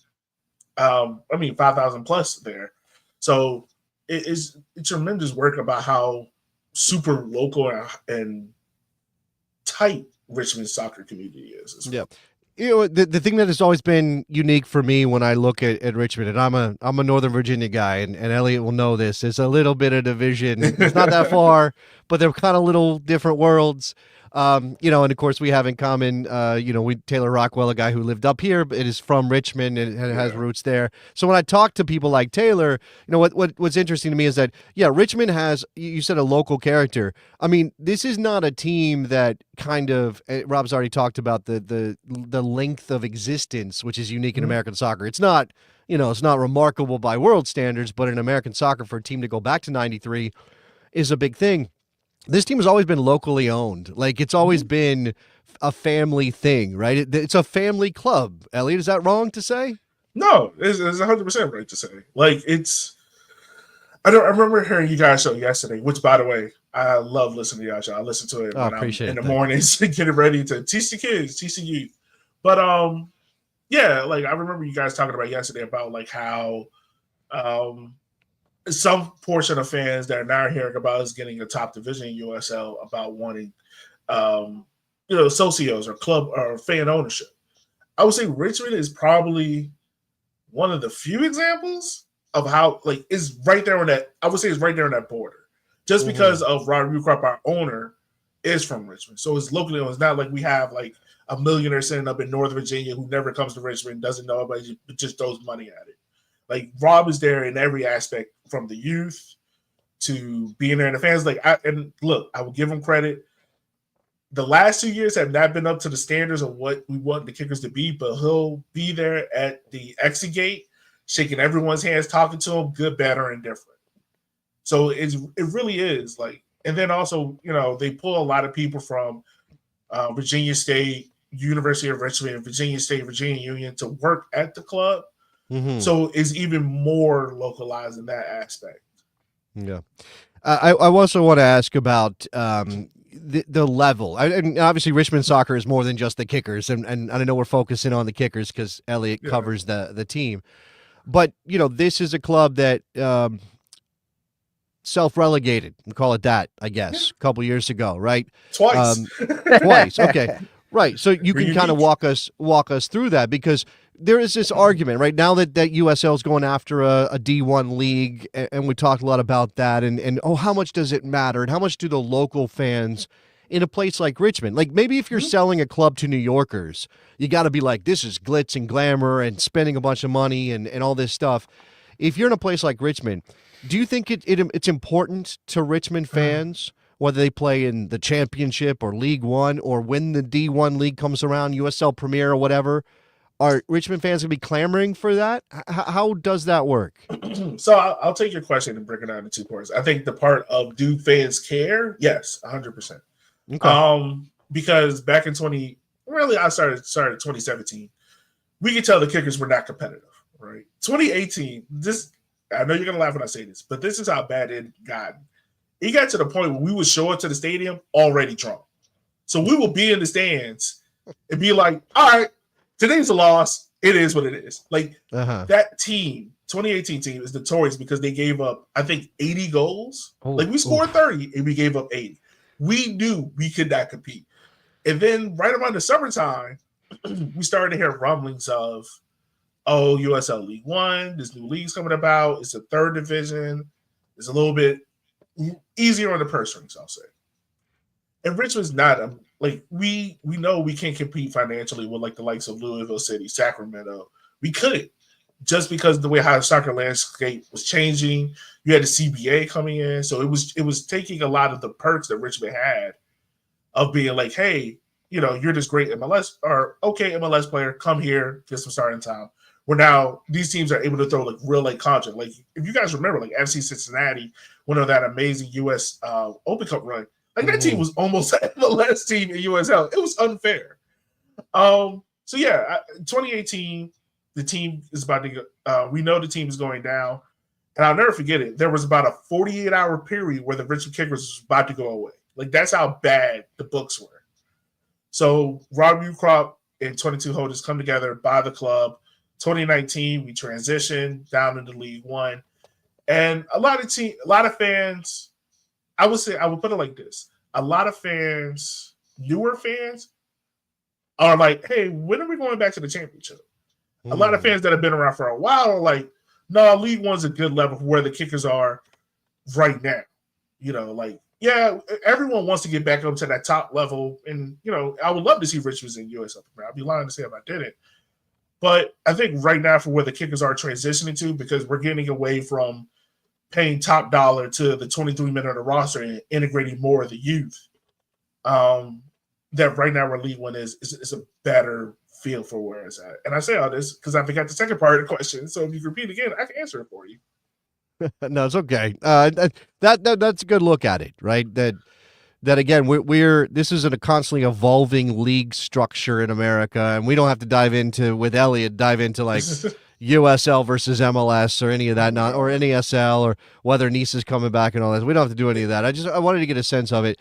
plus there. So it is tremendous work about how super local and tight Richmond soccer community is. Yeah. The thing that has always been unique for me when I look at Richmond, and I'm a Northern Virginia guy, and Elliot will know this, is a little bit of division. It's not that far, but they're kind of little different worlds. And of course we have in common, Taylor Rockwell, a guy who lived up here, but is from Richmond and has roots there. So when I talk to people like Taylor, what's interesting to me is that, Richmond has, you said, a local character. I mean, this is not a team that kind of, Rob's already talked about the length of existence, which is unique in American soccer. It's not, it's not remarkable by world standards, but in American soccer for a team to go back to 93 is a big thing. This team has always been locally owned. Like, it's always been a family thing, right? It's a family club. Elliot, is that wrong to say? No, it's 100% right to say. Like, I remember hearing you guys' show yesterday, which, by the way, I love listening to y'all show. I listen to it when I'm in the mornings getting ready to teach the kids, teach the youth. But yeah, like I remember you guys talking about yesterday about like how some portion of fans that are now hearing about us getting a top division in USL about wanting socios or club or fan ownership. I would say Richmond is probably one of the few examples of how like is right there on that. I would say it's right there on that border. Just because of Robert Kerr, our owner, is from Richmond. So it's locally owned. It's not like we have like a millionaire sitting up in Northern Virginia who never comes to Richmond, doesn't know about it, just throws money at it. Like Rob is there in every aspect, from the youth to being there and the fans. Like, I will give him credit. The last 2 years have not been up to the standards of what we want the Kickers to be, but he'll be there at the exit gate, shaking everyone's hands, talking to them, good, bad, or indifferent. So it really is like, and then also, they pull a lot of people from Virginia State, University of Richmond, Virginia State, Virginia Union to work at the club. Mm-hmm. So it's even more localized in that aspect. Yeah. I also want to ask about the level. And obviously Richmond soccer is more than just the Kickers. And I know we're focusing on the Kickers because Elliot covers the team. But, this is a club that self-relegated, we'll call it that, I guess, a couple years ago, right? Twice. Twice. Okay. Right. So you can kind of walk us through that, because there is this argument right now that USL is going after a D1 league, and we talked a lot about that, and how much does it matter, and how much do the local fans in a place like Richmond, like maybe if you're selling a club to New Yorkers, you got to be like, this is glitz and glamour and spending a bunch of money and all this stuff. If you're in a place like Richmond, do you think it's important to Richmond fans, whether they play in the championship or League One, or when the D1 league comes around, USL Premier or whatever, are Richmond fans going to be clamoring for that? How does that work? So I'll take your question and break it down into two parts. I think the part of do fans care? Yes, 100%. Okay. Because back in I started 2017. We could tell the Kickers were not competitive, right? 2018, I know you're going to laugh when I say this, but this is how bad it got. It got to the point where we would show up to the stadium already drunk. So we will be in the stands and be like, all right, today's a loss. It is what it is. Like that team, 2018 team, is notorious because they gave up, I think, 80 goals. We scored 30 and we gave up 80. We knew we could not compete. And then right around the summertime, we started to hear rumblings of, USL League One, this new league's coming about. It's a third division. It's a little bit easier on the purse strings, I'll say. And Richmond's not we know we can't compete financially with like the likes of Louisville City, Sacramento. We couldn't, just because the way how the soccer landscape was changing. You had the CBA coming in, so it was taking a lot of the perks that Richmond had of being like, hey, you're this great MLS or okay MLS player, come here, get some starting time. Where now these teams are able to throw like real like content. Like if you guys remember, like FC Cincinnati went on that amazing US Open Cup run. Like that team was almost an MLS team in USL. It was unfair. So yeah, 2018, the team is about to go. We know the team is going down, and I'll never forget it. There was about a 48-hour period where the Richmond Kickers was about to go away. Like that's how bad the books were. So Rob Ucrop and 22 holders come together, buy the club. 2019, we transitioned down into League One, and a lot of fans. I would put it like this: a lot of fans, newer fans, are like, "Hey, when are we going back to the championship?" A lot of fans that have been around for a while are like, "No, League One's a good level for where the Kickers are right now." Yeah, everyone wants to get back up to that top level, and I would love to see Richmond in USL Premier. I'd be lying to say if I didn't. But I think right now, for where the Kickers are transitioning to, because we're getting away from paying top dollar to the 23 men on the roster and integrating more of the youth, that right now where League One is a better feel for where it's at. And I say all this because I forgot the second part of the question. So if you repeat again, I can answer it for you. No, it's okay. That's a good look at it, right? That again, this is a constantly evolving league structure in America, and we don't have to dive into like USL versus MLS or any of that, or NASL, or whether Nice is coming back and all that. We don't have to do any of that. I wanted to get a sense of it.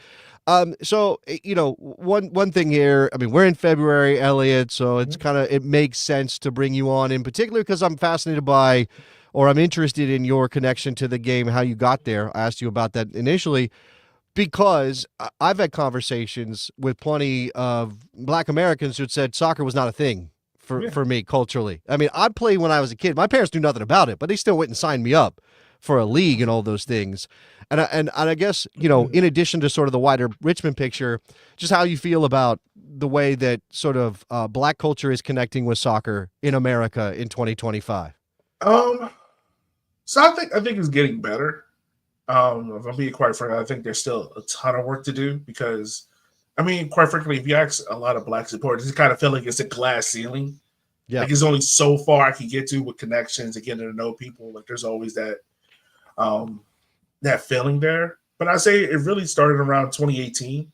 So one thing here. I mean, we're in February, Elliot, so it's it makes sense to bring you on, in particular because I'm fascinated by, or I'm interested in your connection to the game, how you got there. I asked you about that initially, because I've had conversations with plenty of Black Americans who said soccer was not a thing for me culturally. I mean, I played when I was a kid. My parents knew nothing about it, but they still went and signed me up for a league and all those things. And I guess, in addition to sort of the wider Richmond picture, just how you feel about the way that sort of Black culture is connecting with soccer in America in 2025. So I think it's getting better. If I'm being quite frank, I think there's still a ton of work to do because, I mean, quite frankly, if you ask a lot of Black supporters, you kind of feel like it's a glass ceiling. Yeah. Like, it's only so far I can get to with connections and getting to know people. Like, there's always that feeling there. But I say it really started around 2018,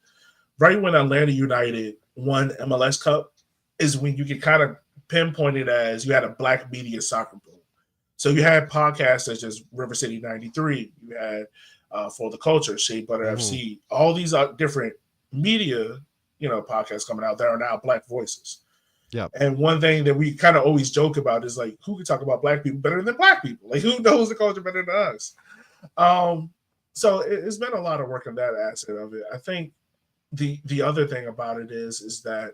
right when Atlanta United won MLS Cup, is when you can kind of pinpoint it as you had a Black media soccer boom. So you had podcasts such as River City 93, you had For the Culture, Shea Butter FC, all these different media, podcasts coming out that are now Black voices. Yeah. And one thing that we kind of always joke about is like, who can talk about Black people better than Black people? Like, who knows the culture better than us? So it's been a lot of work on that aspect of it. I think the other thing about it is that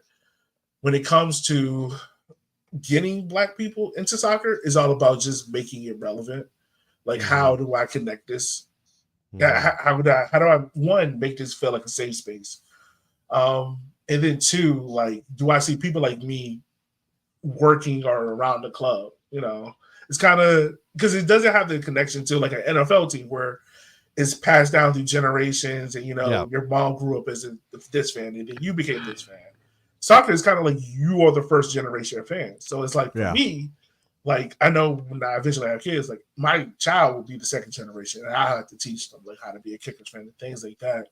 when it comes to getting Black people into soccer, is all about just making it relevant. Like, how do I connect this? How do I, one, make this feel like a safe space? And then two, like, do I see people like me working or around the club? It's kind of, because it doesn't have the connection to like an NFL team where it's passed down through generations and, your mom grew up as this fan and then you became this fan. Soccer is kind of like you are the first generation of fans. So it's like, for me, like, I know when I eventually have kids, like, my child will be the second generation and I have to teach them like how to be a Kickers fan and things like that.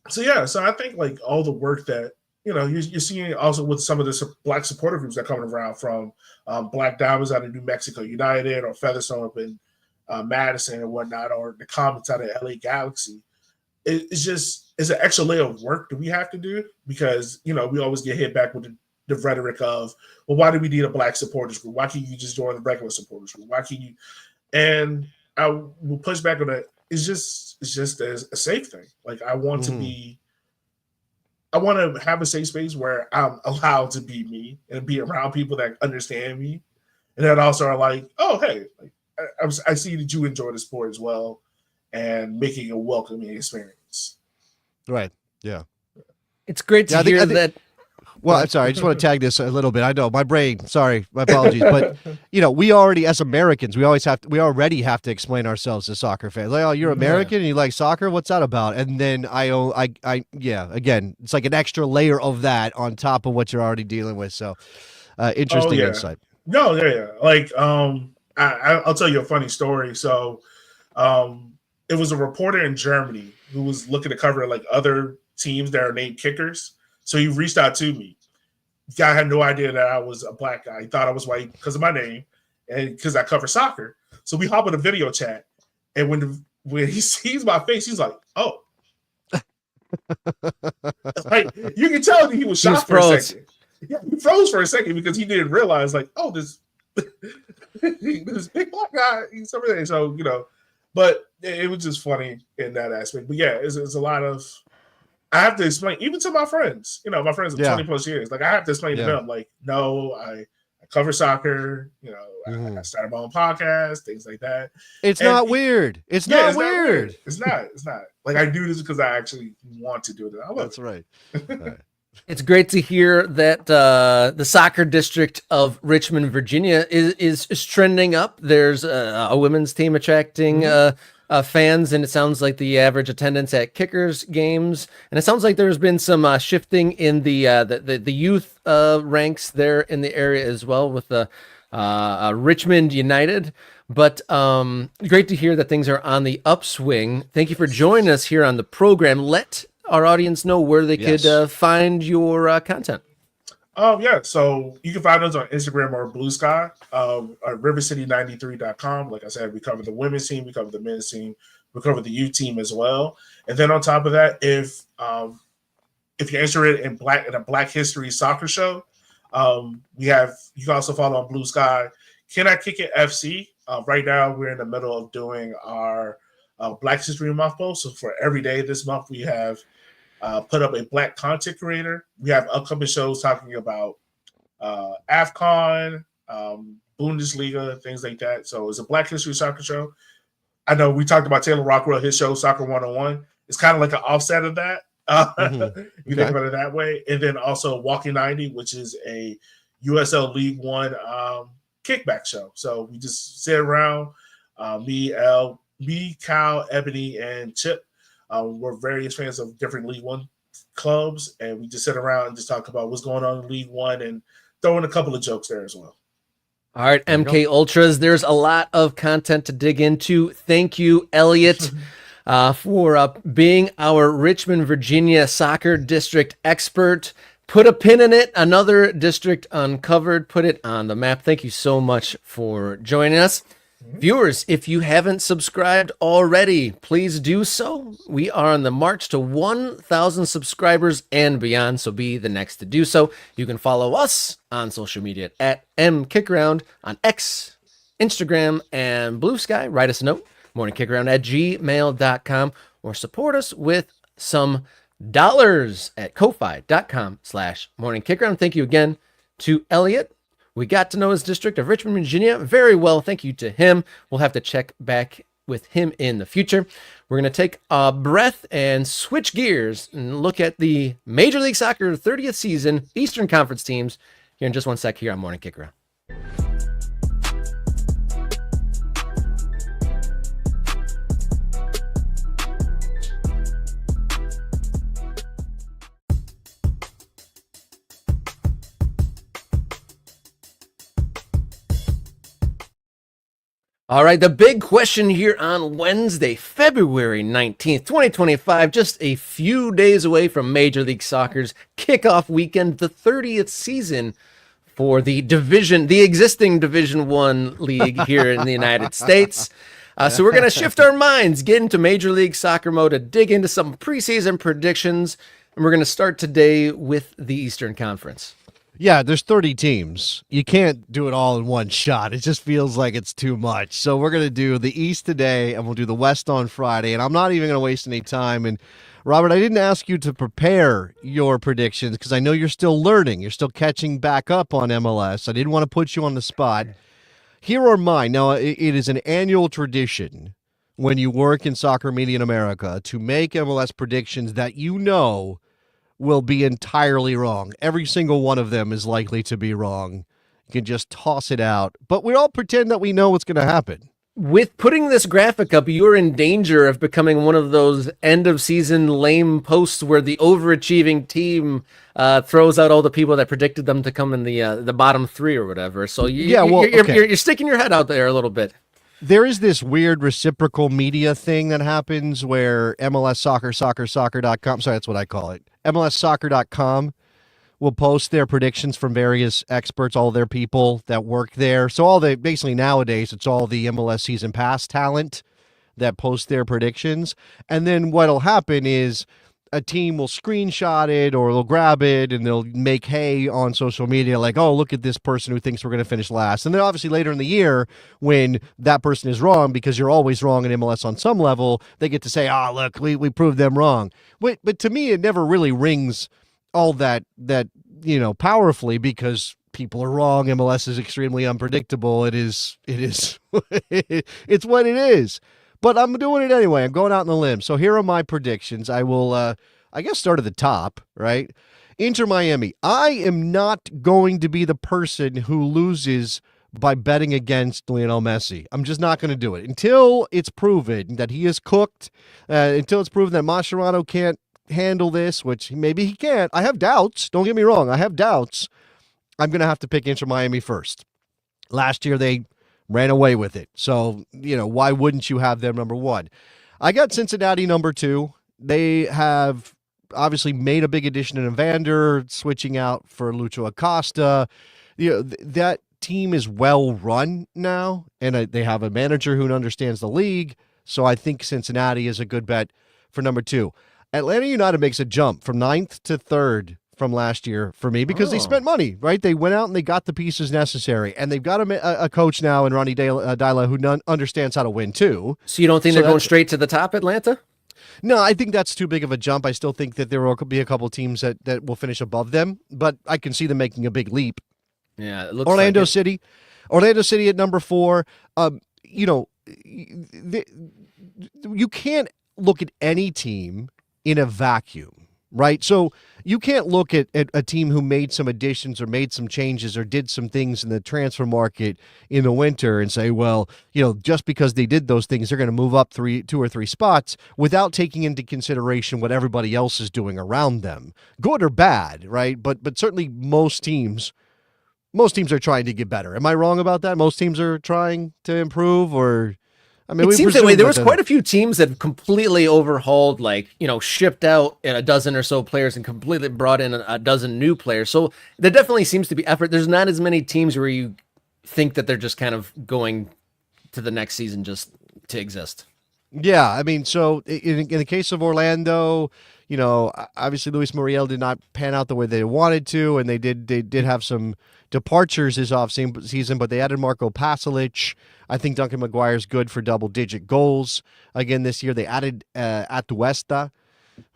So I think like all the work that, you're seeing also with some of the Black supporter groups that are coming around, from Black Diamonds out of New Mexico United, or Featherstone up in Madison and whatnot, or the Comets out of LA Galaxy. It's an extra layer of work that we have to do because, we always get hit back with the rhetoric of, well, why do we need a Black supporters group? Why can't you just join the regular supporters group? Why can't you? And I will push back on that. It's just as a safe thing. Like, I want to have a safe space where I'm allowed to be me and be around people that understand me. And that also are like, oh, hey, like, I see that you enjoy the sport as well, and making a welcoming experience. Right. Yeah. It's great to hear that. Well, I'm sorry. I just want to tag this a little bit. I know my brain. Sorry, my apologies. But we already, as Americans, we already have to explain ourselves as soccer fans. Like, oh, you're American and you like soccer. What's that about? And then again, it's like an extra layer of that on top of what you're already dealing with. So, interesting insight. No, yeah. Like, I'll tell you a funny story. So, it was a reporter in Germany who was looking to cover like other teams that are named Kickers. So he reached out to me. The guy had no idea that I was a Black guy. He thought I was white because of my name and because I cover soccer. So we hop on a video chat. And when he sees my face, he's like, oh. Like, you can tell that he was shocked for a second. Yeah, he froze for a second because he didn't realize, like, oh, this big Black guy. He's over there. So, but it was just funny in that aspect. But yeah, it's a lot of, I have to explain, even to my friends, my friends of 20 plus years, like, I have to explain to them, like, no, I cover soccer, I started my own podcast, things like that. It's not weird. It's not weird. It's not. Like, I do this because I actually want to do it. That's right. It's great to hear that the soccer district of Richmond, Virginia is trending up. There's a women's team attracting fans, and it sounds like the average attendance at Kickers games, and it sounds like there's been some shifting in the youth ranks there in the area as well with the Richmond United. But great to hear that things are on the upswing. Thank you for joining us here on the program. Let our audience know where they could find your content. Yeah, so you can find us on Instagram or Blue Sky, rivercity93.com. Like I said, we cover the women's team, we cover the men's team, we cover the youth team as well. And then on top of that, if you're interested in a Black History soccer show, you can also follow on Blue Sky Can I Kick It FC. Right now, we're in the middle of doing our Black History Month post. So for every day this month, we have put up a Black content creator. We have upcoming shows talking about AFCON, Bundesliga, things like that. So it's a Black History soccer show. I know we talked about Taylor Rockwell, his show, Soccer 101. It's kind of like an offset of that. You think about it that way. And then also Walking 90, which is a USL League One kickback show. So we just sit around, me, Cal, Ebony, and Chip. We're various fans of different League One clubs, and we just sit around and just talk about what's going on in League One and throw in a couple of jokes there as well. All right, MK Ultras, there's a lot of content to dig into. Thank you, Elliot, for being our Richmond, Virginia soccer district expert. Put a pin in it, another district uncovered, put it on the map. Thank you so much for joining us. Viewers, if you haven't subscribed already, please do so. We are on the march to 1,000 subscribers and beyond, so be the next to do so. You can follow us on social media at Kickaround on X, Instagram, and Blue Sky. Write us a note, morningkickaround@gmail.com, or support us with some dollars at ko-fi.com/morningkickaround. Thank you again to Elliot. We got to know his district of Richmond, Virginia very well. Thank you to him. We'll have to check back with him in the future. We're going to take a breath and switch gears and look at the Major League Soccer 30th season Eastern Conference teams here in just one sec here on Morning Kickaround. All right, the big question here on Wednesday, February 19th, 2025, just a few days away from Major League Soccer's kickoff weekend, the 30th season for the existing Division I league here in the United States. So we're going to shift our minds, get into Major League Soccer mode, to dig into some preseason predictions, and we're going to start today with the Eastern Conference. Yeah, there's 30 teams. You can't do it all in one shot. It just feels like it's too much. So we're going to do the East today, and we'll do the West on Friday. And I'm not even going to waste any time. And Robert, I didn't ask you to prepare your predictions because I know you're still learning. You're still catching back up on MLS. I didn't want to put you on the spot. Here are mine. Now, it is an annual tradition when you work in soccer media in America to make MLS predictions that you know will be entirely wrong. Every single one of them is likely to be wrong. You can just toss it out. But we all pretend that we know what's going to happen. With putting this graphic up, you're in danger of becoming one of those end-of-season lame posts where the overachieving team throws out all the people that predicted them to come in the bottom three or whatever. So you're sticking your head out there a little bit. There is this weird reciprocal media thing that happens where MLS soccer.com, sorry, that's what I call it, MLSsoccer.com will post their predictions from various experts, all their people that work there. So basically nowadays, it's all the MLS season pass talent that post their predictions. And then what'll happen is a team will screenshot it or they'll grab it and they'll make hay on social media like, oh, look at this person who thinks we're going to finish last. And then obviously later in the year when that person is wrong, because you're always wrong in MLS on some level, they get to say, look, we proved them wrong. But to me, it never really rings all that powerfully because people are wrong. MLS is extremely unpredictable. It is it's what it is. But I'm doing it anyway. I'm going out on the limb. So here are my predictions. I will, I guess, start at the top, right? Inter Miami. I am not going to be the person who loses by betting against Lionel Messi. I'm just not going to do it until it's proven that he is cooked, until it's proven that Mascherano can't handle this, which maybe he can't. I have doubts. Don't get me wrong. I have doubts. I'm going to have to pick Inter Miami first. Last year, they ran away with it. So, why wouldn't you have them number one? I got Cincinnati number two. They have obviously made a big addition in Evander, switching out for Lucho Acosta. That team is well run now, and they have a manager who understands the league. So I think Cincinnati is a good bet for number two. Atlanta United makes a jump from 9th to 3rd from last year for me because they spent money, right? They went out and they got the pieces necessary, and they've got a coach now in Ronnie Deila who understands how to win too. So you don't think they're going straight to the top, Atlanta? No, I think that's too big of a jump. I still think that there will be a couple teams that will finish above them, but I can see them making a big leap. Yeah, it looks Orlando like City at number 4. You can't look at any team in a vacuum, right? So you can't look at a team who made some additions or made some changes or did some things in the transfer market in the winter and say, well, just because they did those things, they're going to move up 2 or 3 spots without taking into consideration what everybody else is doing around them, good or bad, right? But certainly most teams are trying to get better. Am I wrong about that? Most teams are trying to improve, or it seems that way. There was quite a few teams that completely overhauled, shipped out a dozen or so players and completely brought in a dozen new players. So there definitely seems to be effort. There's not as many teams where you think that they're just kind of going to the next season just to exist. Yeah, so in the case of Orlando, obviously Luis Muriel did not pan out the way they wanted to, and they did have some departures this offseason, but they added Marco Pasalic. I think Duncan McGuire's good for double-digit goals. Again, this year they added Atuesta,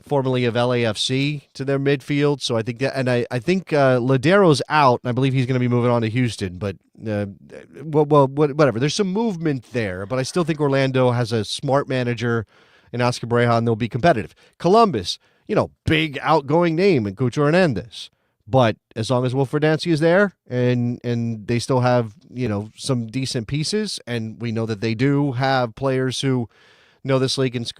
formerly of LAFC, to their midfield. So I think that, and I think Ladero's out, and I believe he's going to be moving on to Houston. But whatever. There's some movement there, but I still think Orlando has a smart manager in Oscar Brejan. They'll be competitive. Columbus, big outgoing name in Cucho Hernandez. But as long as Wilfred Nancy is there and they still have, some decent pieces, and we know that they do have players who know this league and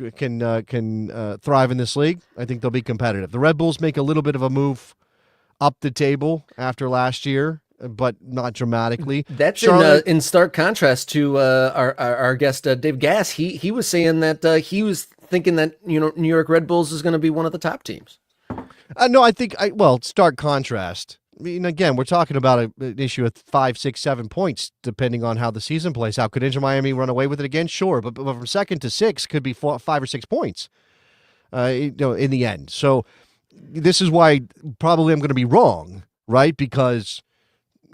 can thrive in this league, I think they'll be competitive. The Red Bulls make a little bit of a move up the table after last year, but not dramatically. That's in stark contrast to our guest, Dave Gass. He was saying that he was thinking that, New York Red Bulls is going to be one of the top teams. No, I think, stark contrast. Again, we're talking about an issue of 5, 6, 7 points, depending on how the season plays out. Could Inter Miami run away with it again? Sure, but from 2nd to 6th could be 5 or 6 points in the end. So this is why probably I'm going to be wrong, right? Because,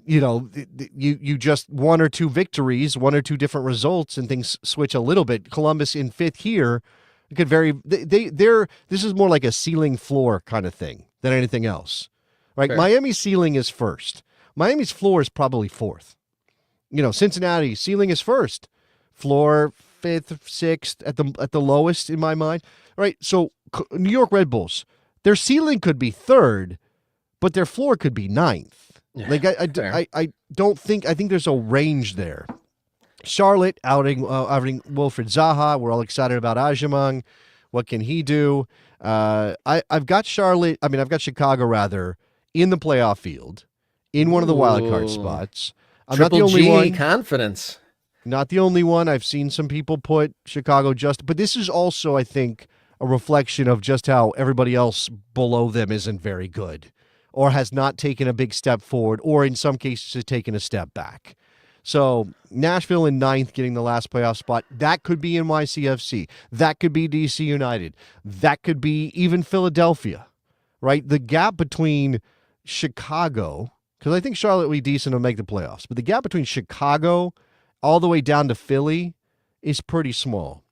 you just 1 or 2 victories, 1 or 2 different results, and things switch a little bit. Columbus in 5th here. It could vary. This is more like a ceiling floor kind of thing than anything else, right? Fair. Miami's ceiling is 1st. Miami's floor is probably 4th. Cincinnati ceiling is 1st, floor 5th, 6th at the lowest in my mind, right? So New York Red Bulls, their ceiling could be 3rd, but their floor could be 9th. Yeah, I don't think. I think there's a range there. Charlotte outing Wilfred Zaha. We're all excited about Ajamang. What can he do? I've got Chicago rather in the playoff field, in one of the wild card spots. I'm not the only one. Confidence. Not the only one. I've seen some people put Chicago but this is also, I think, a reflection of just how everybody else below them isn't very good, or has not taken a big step forward, or in some cases has taken a step back. So Nashville in 9th, getting the last playoff spot. That could be NYCFC. That could be DC United. That could be even Philadelphia, right? The gap between Chicago, because I think Charlotte will be decent to make the playoffs, but the gap between Chicago all the way down to Philly is pretty small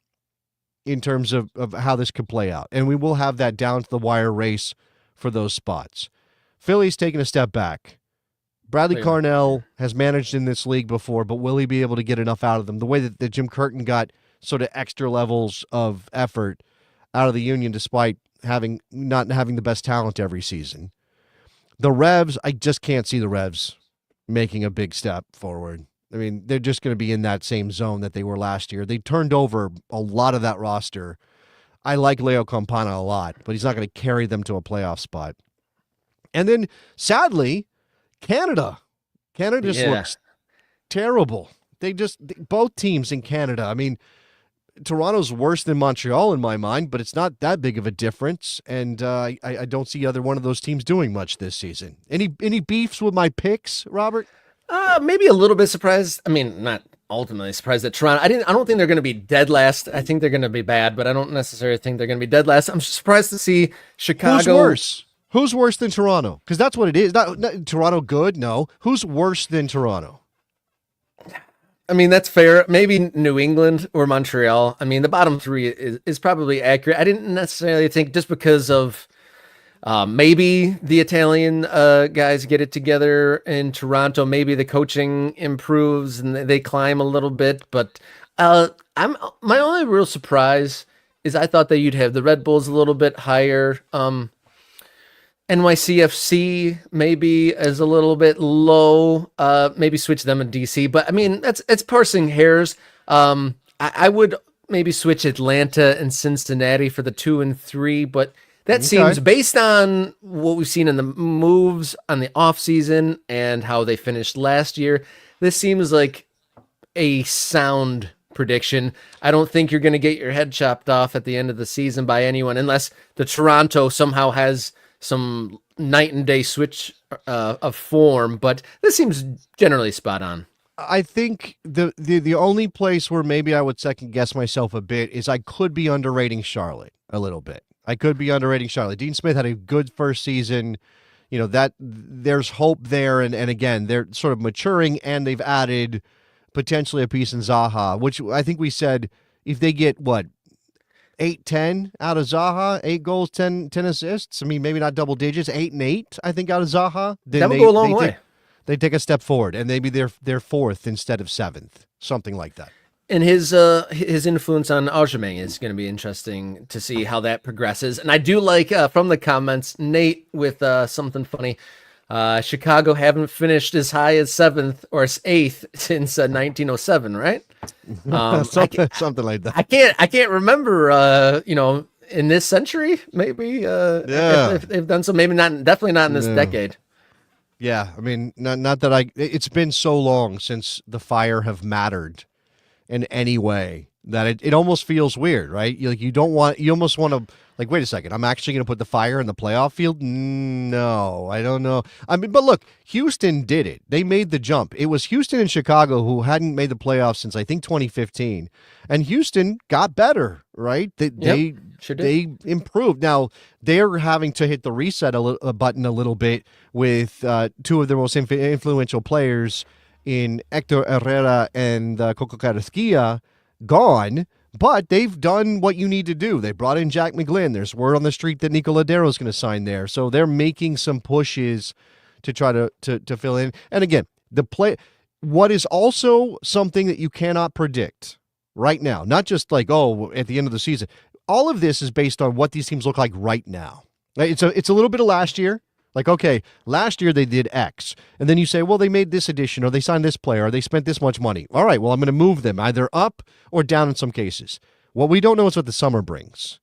in terms of how this could play out. And we will have that down to the wire race for those spots. Philly's taking a step back. Bradley Carnell has managed in this league before, but will he be able to get enough out of them? The way that Jim Curtin got sort of extra levels of effort out of the Union despite not having the best talent every season. The Revs, I just can't see the Revs making a big step forward. I mean, they're just going to be in that same zone that they were last year. They turned over a lot of that roster. I like Leo Campana a lot, but he's not going to carry them to a playoff spot. And then, sadly, Canada. Canada just looks terrible. Both teams in Canada. I mean, Toronto's worse than Montreal in my mind, but it's not that big of a difference. And I don't see either one of those teams doing much this season. Any beefs with my picks, Robert? Maybe a little bit surprised. I mean, not ultimately surprised that Toronto. I don't think they're going to be dead last. I think they're going to be bad, but I don't necessarily think they're going to be dead last. I'm surprised to see Chicago. Who's worse? Who's worse than Toronto? Because that's what it is. Not Toronto good. No. Who's worse than Toronto? I mean, that's fair. Maybe New England or Montreal. I mean, the bottom three is probably accurate. I didn't necessarily think just because of maybe the Italian guys get it together in Toronto. Maybe the coaching improves and they climb a little bit. But my only real surprise is I thought that you'd have the Red Bulls a little bit higher. NYCFC maybe is a little bit low. Maybe switch them in DC. But I mean, it's parsing hairs. I would maybe switch Atlanta and Cincinnati for the 2 and 3, but that seems, based on what we've seen in the moves on the offseason and how they finished last year, this seems like a sound prediction. I don't think you're going to get your head chopped off at the end of the season by anyone unless the Toronto somehow has some night and day switch of form, but this seems generally spot on. I think the only place where maybe I would second guess myself a bit is I could be underrating Charlotte a little bit. Dean Smith had a good first season. You know, that there's hope there, and again, they're sort of maturing, and they've added potentially a piece in Zaha, which I think we said if they get 8-10 out of Zaha, 8 goals, 10 assists. I mean, maybe not double digits, 8 and 8, I think, out of Zaha. Then that would go a long way. They take a step forward, and maybe they're fourth instead of seventh, something like that. And his influence on Aljamain is going to be interesting to see how that progresses. And I do like, from the comments, Nate with something funny. Chicago haven't finished as high as 7th or 8th since 1907, right? Something like that. I can't remember. In this century, maybe. If they've done so, maybe not. Definitely not in this decade. Yeah, I mean, not that it's been so long since the Fire have mattered in any way that it almost feels weird, right? You almost want to, like, wait a second, I'm actually going to put the Fire in the playoff field? No, I don't know. I mean, but look, Houston did it. They made the jump. It was Houston and Chicago who hadn't made the playoffs since, I think, 2015. And Houston got better, right? They improved. Now, they're having to hit the reset button a little bit with 2 of their most influential players in Hector Herrera and Coco Carrasquilla gone, but they've done what you need to do. They brought in Jack McGlynn. There's word on the street that Nico Ladero is going to sign there. So they're making some pushes to try to fill in. And again, what is also something that you cannot predict right now, not just like, at the end of the season. All of this is based on what these teams look like right now. It's a little bit of last year. Like, okay, last year they did X. And then you say, well, they made this addition, or they signed this player, or they spent this much money. All right, well, I'm going to move them either up or down in some cases. What we don't know is what the summer brings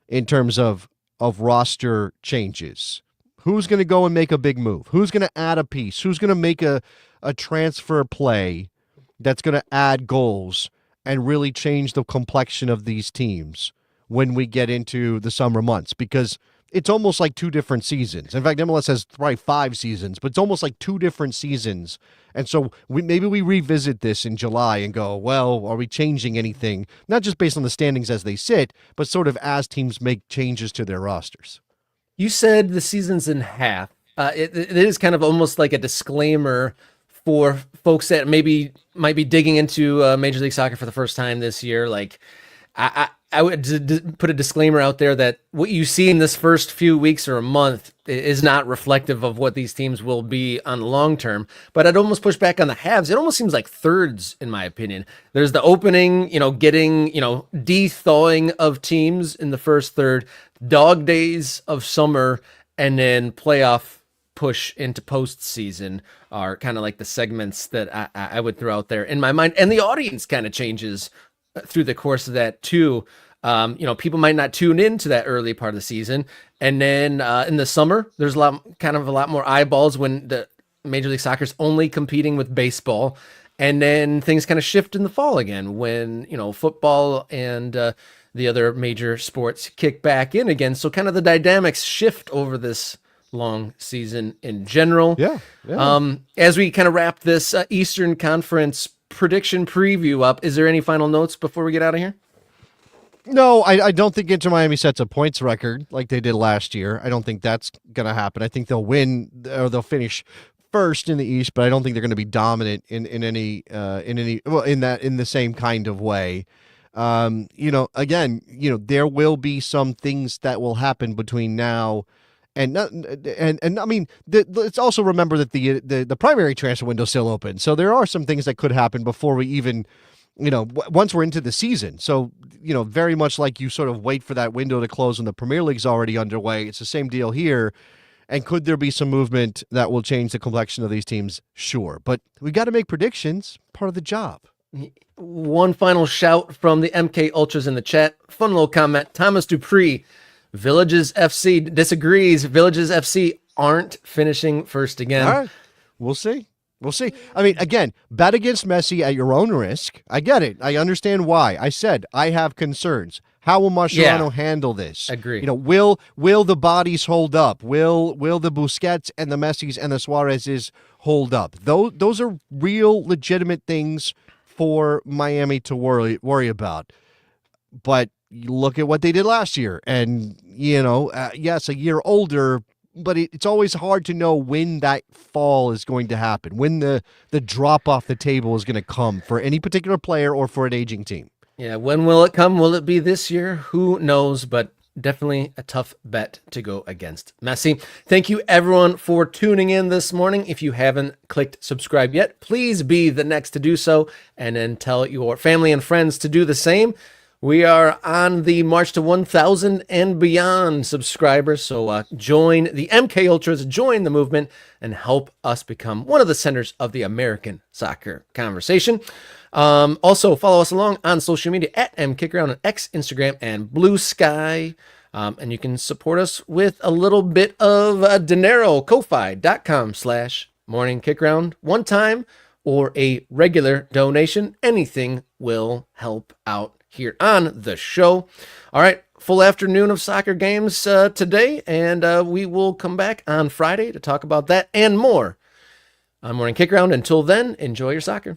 in terms of roster changes. Who's going to go and make a big move? Who's going to add a piece? Who's going to make a transfer play that's going to add goals and really change the complexion of these teams when we get into the summer months? Because it's almost like 2 different seasons. In fact, MLS has probably 5 seasons, but it's almost like 2 different seasons. And so maybe we revisit this in July and go, well, are we changing anything? Not just based on the standings as they sit, but sort of as teams make changes to their rosters. You said the season's in half. It is kind of almost like a disclaimer for folks that maybe might be digging into Major League Soccer for the first time this year. Like, I would put a disclaimer out there that what you see in this first few weeks or a month is not reflective of what these teams will be on the long term. But I'd almost push back on the halves. It almost seems like thirds, in my opinion. There's the opening, getting, de-thawing of teams in the first third, dog days of summer, and then playoff push into postseason are kind of like the segments that I would throw out there in my mind. And the audience kind of changes through the course of that too. People might not tune into that early part of the season. And then in the summer, there's a lot more eyeballs when the Major League Soccer's only competing with baseball. And then things kind of shift in the fall again when, football and the other major sports kick back in again. So kind of the dynamics shift over this long season in general. Yeah. As we kind of wrap this Eastern Conference prediction preview up, is there any final notes before we get out of here? No, I don't think Inter Miami sets a points record like they did last year. I don't think that's going to happen. I think they'll win or they'll finish first in the East, but I don't think they're going to be dominant in the same kind of way. There will be some things that will happen between now and I mean, let's also remember that the primary transfer window is still open. So there are some things that could happen before we even, once we're into the season. So, very much like you sort of wait for that window to close when the Premier League's already underway. It's the same deal here. And could there be some movement that will change the complexion of these teams? Sure. But we got to make predictions. Part of the job. One final shout from the MK Ultras in the chat. Fun little comment. Thomas Dupree, Villages FC disagrees. Villages FC aren't finishing first again. All right. We'll see. I mean, again, bet against Messi at your own risk. I get it. I understand why. I said I have concerns. How will Mascherano handle this? Agree. Will the bodies hold up? Will the Busquets and the Messis and the Suarezes hold up? Those are real, legitimate things for Miami to worry about. But you look at what they did last year, and yes, a year older. But it's always hard to know when that fall is going to happen, when the drop off the table is going to come for any particular player or for an aging team. Yeah, when will it come? Will it be this year? Who knows, but definitely a tough bet to go against Messi. Thank you, everyone, for tuning in this morning. If you haven't clicked subscribe yet, please be the next to do so, and then tell your family and friends to do the same. We are on the march to 1,000 and beyond subscribers, so join the MK Ultras, join the movement, and help us become one of the centers of the American soccer conversation. Also, follow us along on social media at Kickaround on X, Instagram, and Blue Sky. And you can support us with a little bit of dinero, ko-fi.com/morningkickaround, one time or a regular donation. Anything will help out here on the show. All right, full afternoon of soccer games today, and we will come back on Friday to talk about that and more on Morning Kickaround. Until then, enjoy your soccer.